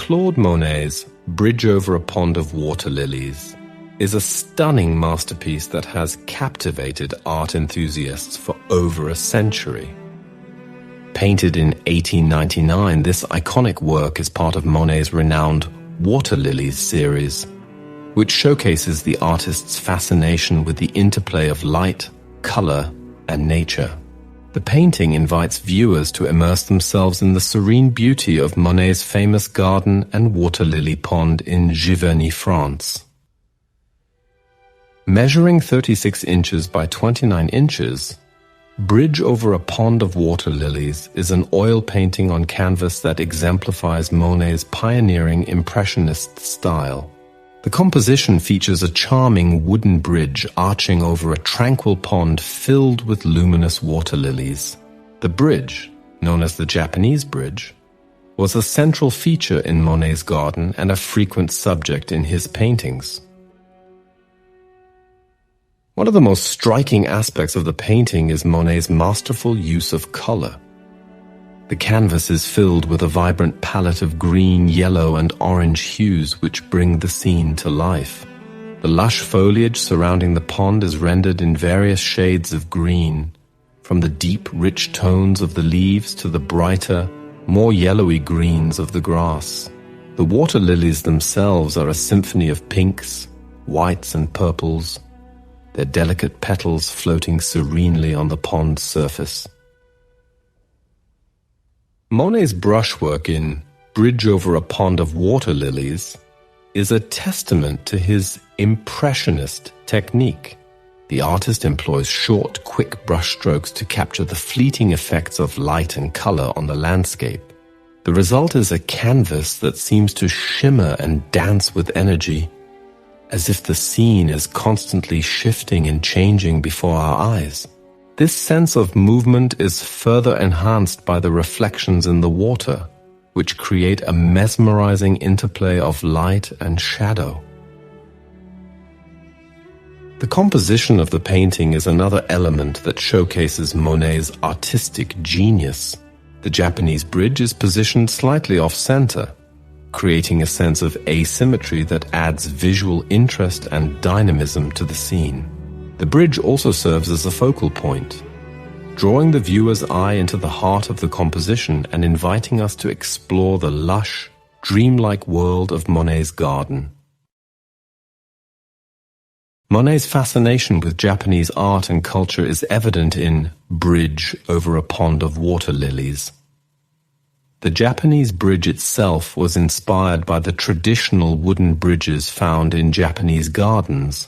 Claude Monet's Bridge Over a Pond of Water Lilies is a stunning masterpiece that has captivated art enthusiasts for over a century. Painted in 1899, this iconic work is part of Monet's renowned Water Lilies series, which showcases the artist's fascination with the interplay of light, color, and nature. The painting invites viewers to immerse themselves in the serene beauty of Monet's famous garden and water lily pond in Giverny, France. Measuring 36 inches by 29 inches, Bridge Over a Pond of Water Lilies is an oil painting on canvas that exemplifies Monet's pioneering Impressionist style. The composition features a charming wooden bridge arching over a tranquil pond filled with luminous water lilies. The bridge, known as the Japanese Bridge, was a central feature in Monet's garden and a frequent subject in his paintings. One of the most striking aspects of the painting is Monet's masterful use of color. The canvas is filled with a vibrant palette of green, yellow, and orange hues which bring the scene to life. The lush foliage surrounding the pond is rendered in various shades of green, from the deep, rich tones of the leaves to the brighter, more yellowy greens of the grass. The water lilies themselves are a symphony of pinks, whites, and purples, their delicate petals floating serenely on the pond's surface. Monet's brushwork in Bridge Over a Pond of Water Lilies is a testament to his Impressionist technique. The artist employs short, quick brushstrokes to capture the fleeting effects of light and color on the landscape. The result is a canvas that seems to shimmer and dance with energy, as if the scene is constantly shifting and changing before our eyes. This sense of movement is further enhanced by the reflections in the water, which create a mesmerizing interplay of light and shadow. The composition of the painting is another element that showcases Monet's artistic genius. The Japanese bridge is positioned slightly off-center, creating a sense of asymmetry that adds visual interest and dynamism to the scene. The bridge also serves as a focal point, drawing the viewer's eye into the heart of the composition and inviting us to explore the lush, dreamlike world of Monet's garden. Monet's fascination with Japanese art and culture is evident in Bridge Over a Pond of Water Lilies. The Japanese bridge itself was inspired by the traditional wooden bridges found in Japanese gardens,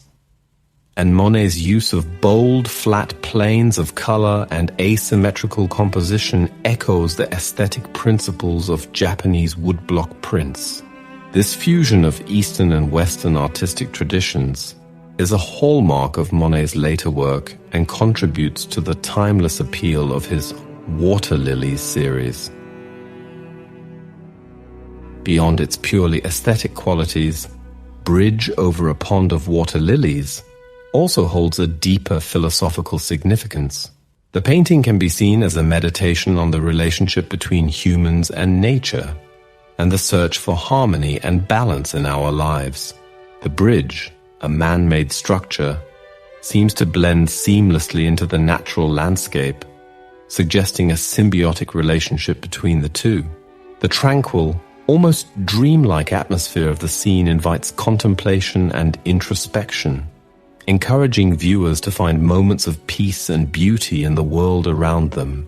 and Monet's use of bold, flat planes of color and asymmetrical composition echoes the aesthetic principles of Japanese woodblock prints. This fusion of Eastern and Western artistic traditions is a hallmark of Monet's later work and contributes to the timeless appeal of his Water Lilies series. Beyond its purely aesthetic qualities, Bridge Over a Pond of Water Lilies also holds a deeper philosophical significance. The painting can be seen as a meditation on the relationship between humans and nature, and the search for harmony and balance in our lives. The bridge, a man-made structure, seems to blend seamlessly into the natural landscape, suggesting a symbiotic relationship between the two. The tranquil, almost dreamlike atmosphere of the scene invites contemplation and introspection, encouraging viewers to find moments of peace and beauty in the world around them.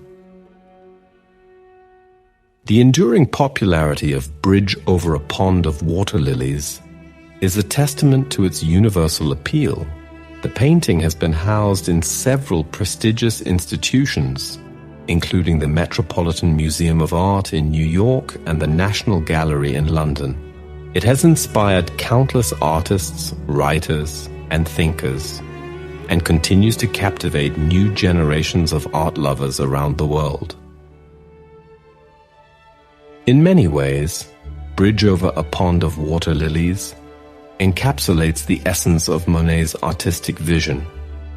The enduring popularity of Bridge Over a Pond of Water Lilies is a testament to its universal appeal. The painting has been housed in several prestigious institutions, including the Metropolitan Museum of Art in New York and the National Gallery in London. It has inspired countless artists, writers, and thinkers, and continues to captivate new generations of art lovers around the world. In many ways, Bridge Over a Pond of Water Lilies encapsulates the essence of Monet's artistic vision.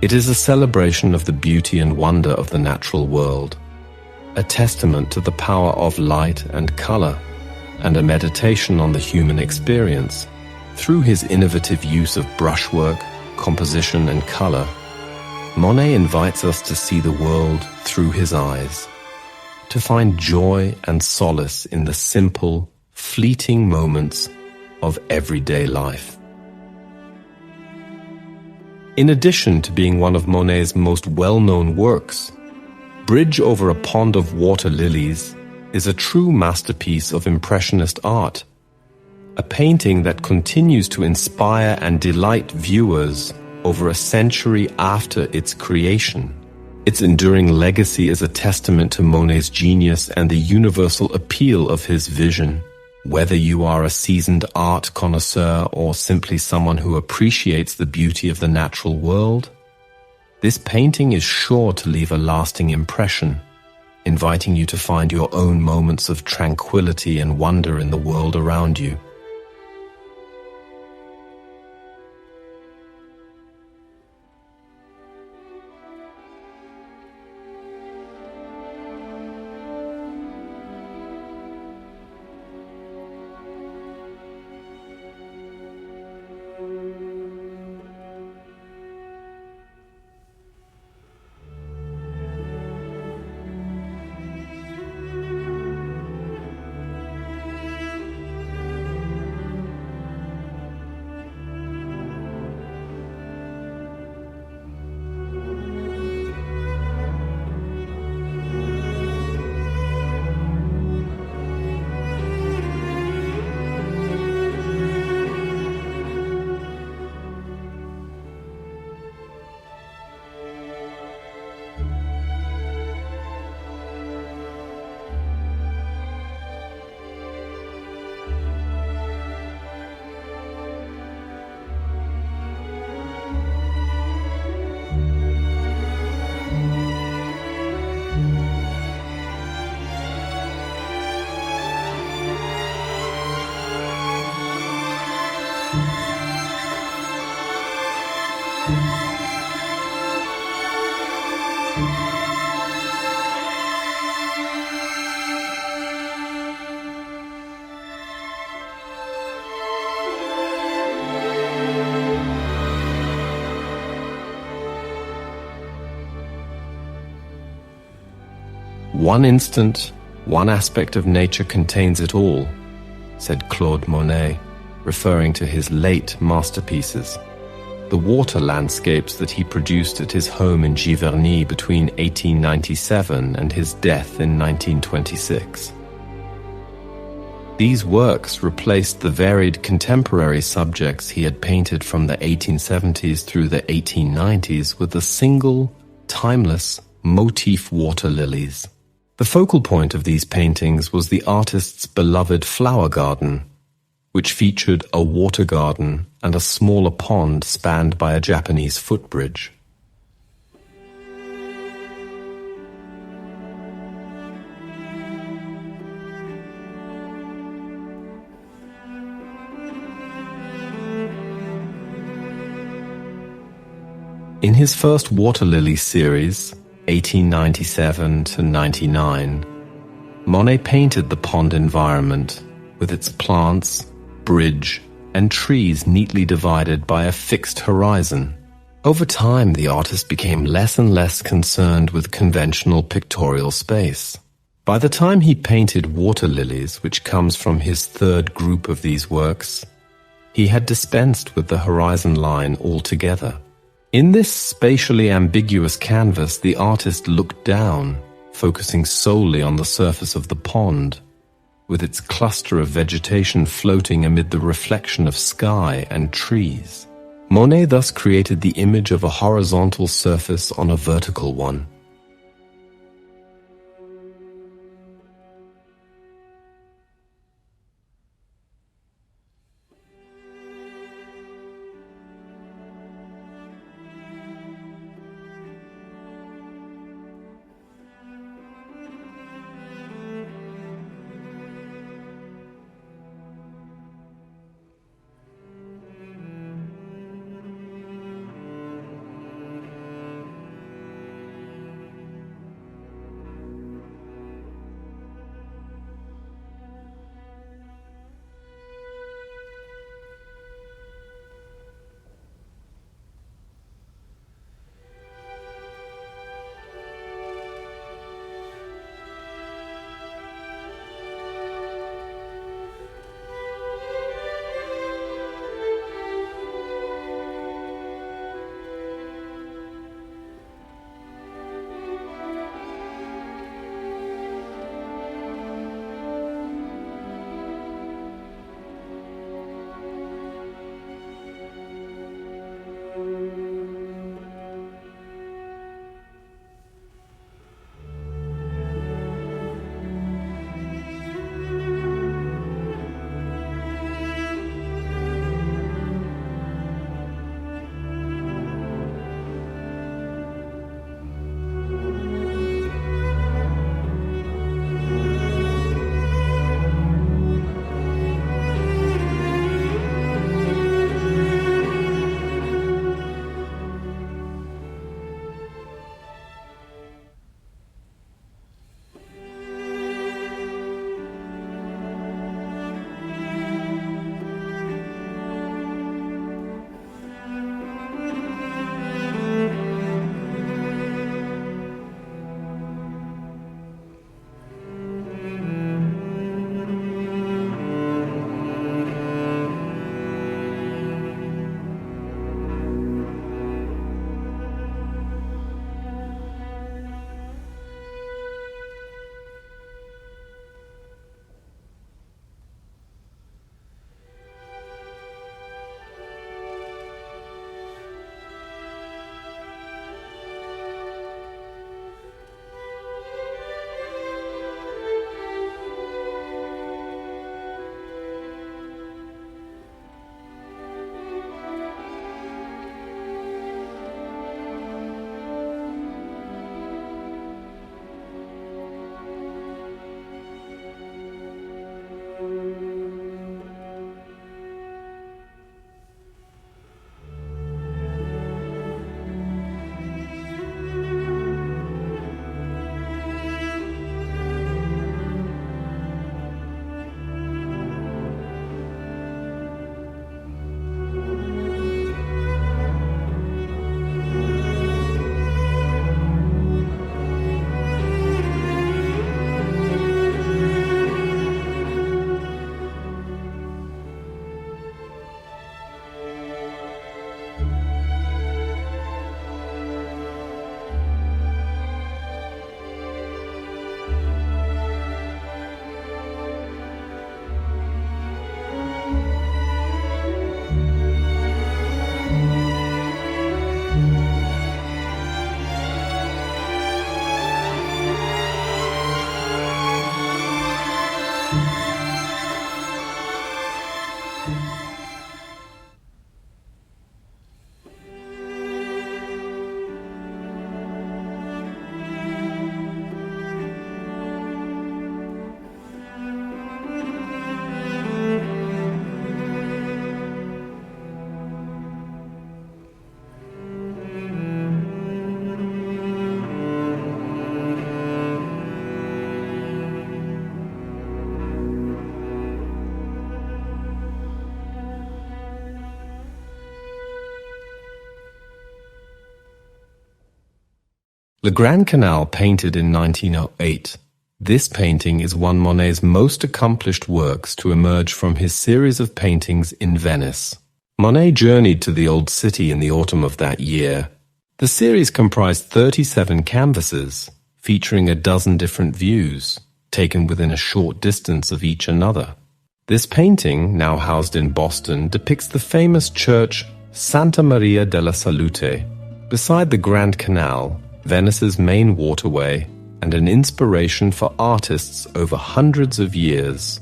It is a celebration of the beauty and wonder of the natural world, a testament to the power of light and color, and a meditation on the human experience. Through his innovative use of brushwork, composition, and color, Monet invites us to see the world through his eyes, to find joy and solace in the simple, fleeting moments of everyday life. In addition to being one of Monet's most well-known works, Bridge Over a Pond of Water Lilies is a true masterpiece of Impressionist art, a painting that continues to inspire and delight viewers over a century after its creation. Its enduring legacy is a testament to Monet's genius and the universal appeal of his vision. Whether you are a seasoned art connoisseur or simply someone who appreciates the beauty of the natural world, this painting is sure to leave a lasting impression, inviting you to find your own moments of tranquility and wonder in the world around you. "One instant, one aspect of nature contains it all," said Claude Monet, referring to his late masterpieces, the water landscapes that he produced at his home in Giverny between 1897 and his death in 1926. These works replaced the varied contemporary subjects he had painted from the 1870s through the 1890s with a single, timeless motif water lilies. The focal point of these paintings was the artist's beloved flower garden, which featured a water garden and a smaller pond spanned by a Japanese footbridge. In his first Water Lily series, 1897 to 99, Monet painted the pond environment with its plants, bridge, and trees neatly divided by a fixed horizon. Over time, the artist became less and less concerned with conventional pictorial space. By the time he painted Water Lilies, which comes from his third group of these works, he had dispensed with the horizon line altogether. In this spatially ambiguous canvas, the artist looked down, focusing solely on the surface of the pond, with its cluster of vegetation floating amid the reflection of sky and trees. Monet thus created the image of a horizontal surface on a vertical one. Le Grand Canal, painted in 1908. This painting is one of Monet's most accomplished works to emerge from his series of paintings in Venice. Monet journeyed to the old city in the autumn of that year. The series comprised 37 canvases, featuring a dozen different views, taken within a short distance of each another. This painting, now housed in Boston, depicts the famous church Santa Maria della Salute, beside the Grand Canal, Venice's main waterway, and an inspiration for artists over hundreds of years.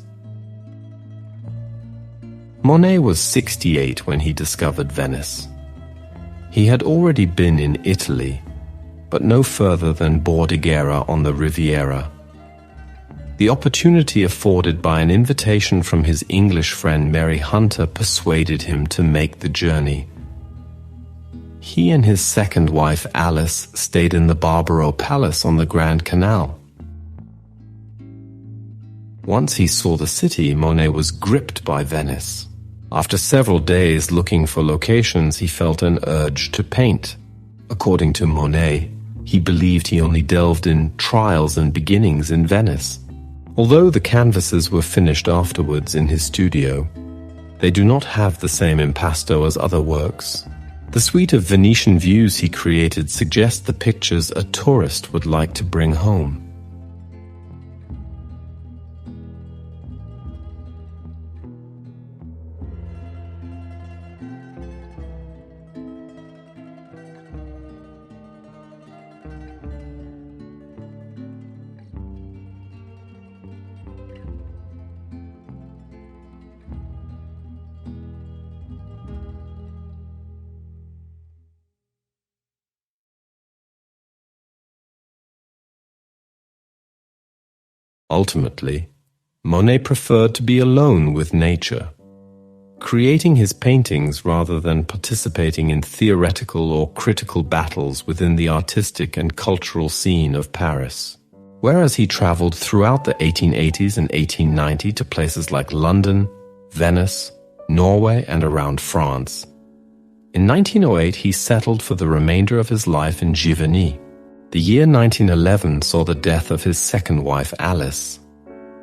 Monet was 68 when he discovered Venice. He had already been in Italy, but no further than Bordighera on the Riviera. The opportunity afforded by an invitation from his English friend Mary Hunter persuaded him to make the journey. He and his second wife Alice stayed in the Barbaro Palace on the Grand Canal. Once he saw the city, Monet was gripped by Venice. After several days looking for locations, he felt an urge to paint. According to Monet, he believed he only delved in trials and beginnings in Venice. Although the canvases were finished afterwards in his studio, they do not have the same impasto as other works. The suite of Venetian views he created suggest the pictures a tourist would like to bring home. Ultimately, Monet preferred to be alone with nature, creating his paintings rather than participating in theoretical or critical battles within the artistic and cultural scene of Paris. Whereas he traveled throughout the 1880s and 1890 to places like London, Venice, Norway, and around France. In 1908, he settled for the remainder of his life in Giverny. The year 1911 saw the death of his second wife Alice,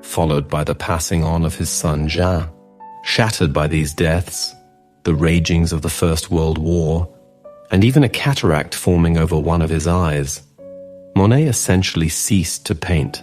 followed by the passing on of his son Jean. Shattered by these deaths, the ragings of the First World War, and even a cataract forming over one of his eyes, Monet essentially ceased to paint.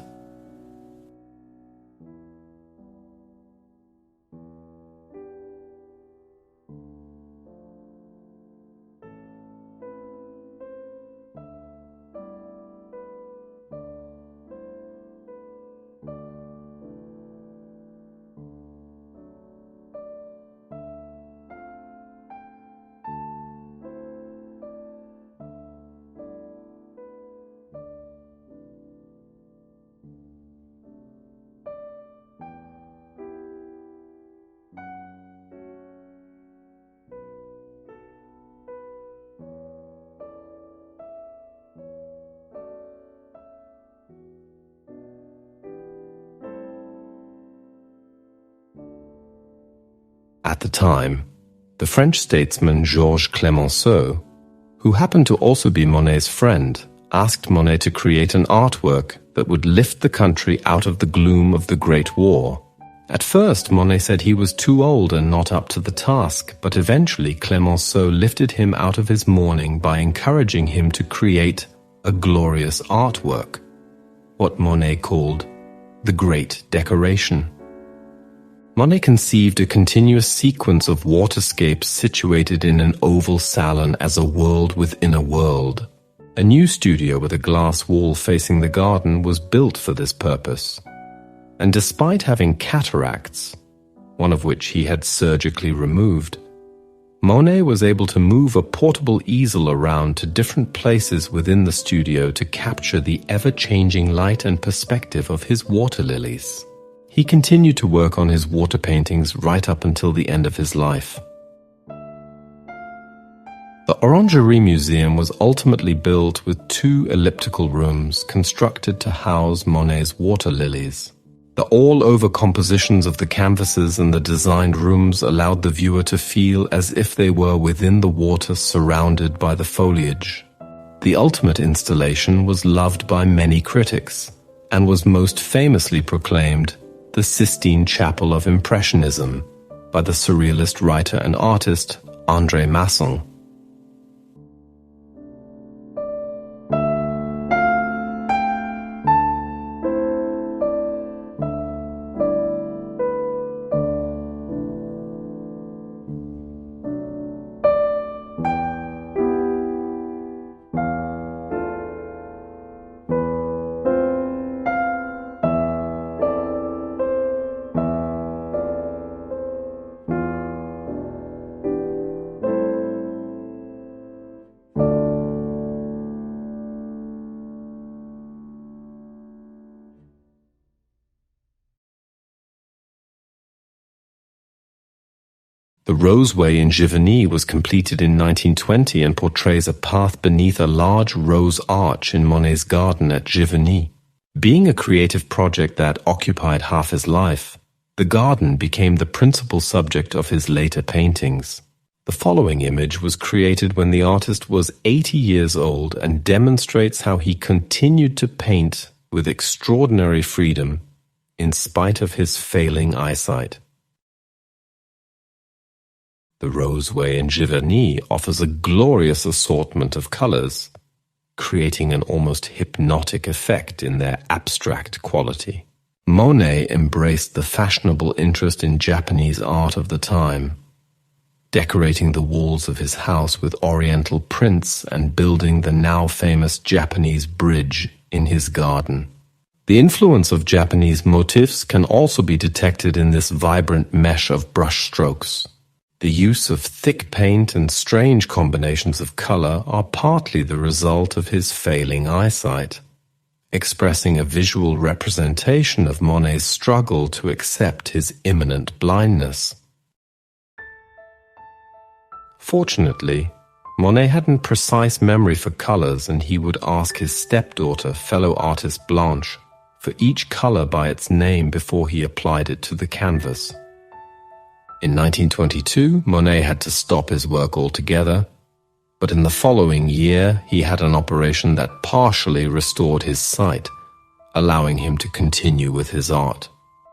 At the time, the French statesman Georges Clemenceau, who happened to also be Monet's friend, asked Monet to create an artwork that would lift the country out of the gloom of the Great War. At first, Monet said he was too old and not up to the task, but eventually Clemenceau lifted him out of his mourning by encouraging him to create a glorious artwork, what Monet called the Great Decoration. Monet conceived a continuous sequence of waterscapes situated in an oval salon as a world within a world. A new studio with a glass wall facing the garden was built for this purpose. And despite having cataracts, one of which he had surgically removed, Monet was able to move a portable easel around to different places within the studio to capture the ever-changing light and perspective of his water lilies. He continued to work on his water paintings right up until the end of his life. The Orangerie Museum was ultimately built with 2 elliptical rooms constructed to house Monet's water lilies. The all-over compositions of the canvases and the designed rooms allowed the viewer to feel as if they were within the water surrounded by the foliage. The ultimate installation was loved by many critics and was most famously proclaimed the Sistine Chapel of Impressionism by the surrealist writer and artist André Masson. The Roseway in Giverny was completed in 1920 and portrays a path beneath a large rose arch in Monet's garden at Giverny. Being a creative project that occupied half his life, the garden became the principal subject of his later paintings. The following image was created when the artist was 80 years old and demonstrates how he continued to paint with extraordinary freedom in spite of his failing eyesight. The Roseway in Giverny offers a glorious assortment of colors, creating an almost hypnotic effect in their abstract quality. Monet embraced the fashionable interest in Japanese art of the time, decorating the walls of his house with oriental prints and building the now famous Japanese bridge in his garden. The influence of Japanese motifs can also be detected in this vibrant mesh of brushstrokes. The use of thick paint and strange combinations of color are partly the result of his failing eyesight, expressing a visual representation of Monet's struggle to accept his imminent blindness. Fortunately, Monet hadn't precise memory for colors, and he would ask his stepdaughter, fellow artist Blanche, for each color by its name before he applied it to the canvas. In 1922, Monet had to stop his work altogether, but in the following year he had an operation that partially restored his sight, allowing him to continue with his art.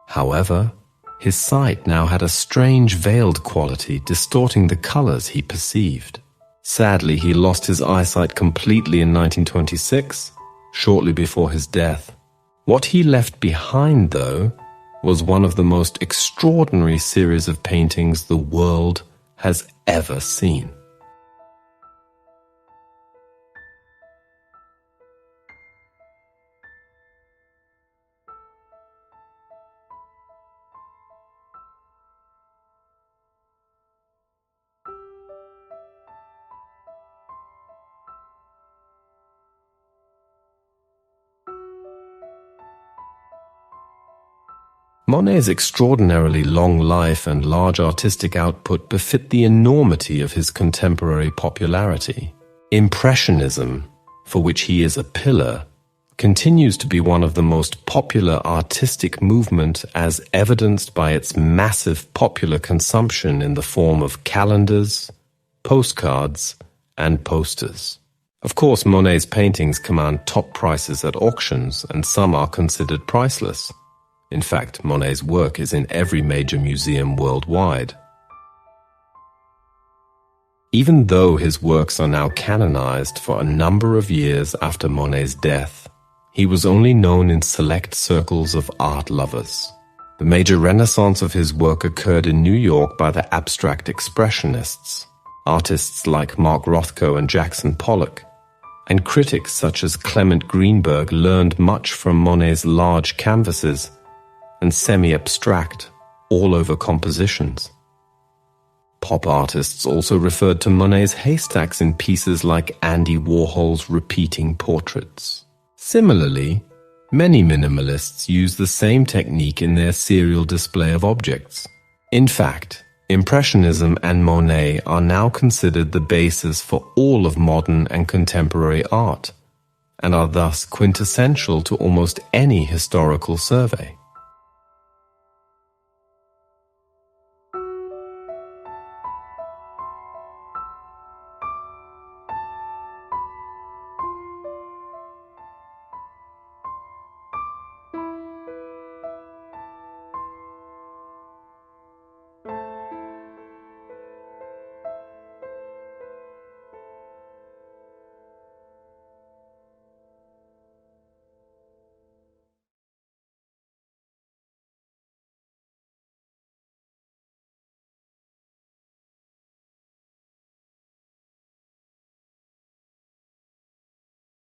However, his sight now had a strange veiled quality, distorting the colors he perceived. Sadly, he lost his eyesight completely in 1926, shortly before his death. What he left behind, though, was one of the most extraordinary series of paintings the world has ever seen. Monet's extraordinarily long life and large artistic output befit the enormity of his contemporary popularity. Impressionism, for which he is a pillar, continues to be one of the most popular artistic movement, as evidenced by its massive popular consumption in the form of calendars, postcards, and posters. Of course, Monet's paintings command top prices at auctions, and some are considered priceless. In fact, Monet's work is in every major museum worldwide. Even though his works are now canonized for a number of years after Monet's death, he was only known in select circles of art lovers. The major renaissance of his work occurred in New York by the abstract expressionists, artists like Mark Rothko and Jackson Pollock, and critics such as Clement Greenberg learned much from Monet's large canvases and semi-abstract, all-over compositions. Pop artists also referred to Monet's Haystacks in pieces like Andy Warhol's repeating portraits. Similarly, many minimalists use the same technique in their serial display of objects. In fact, Impressionism and Monet are now considered the basis for all of modern and contemporary art, and are thus quintessential to almost any historical survey.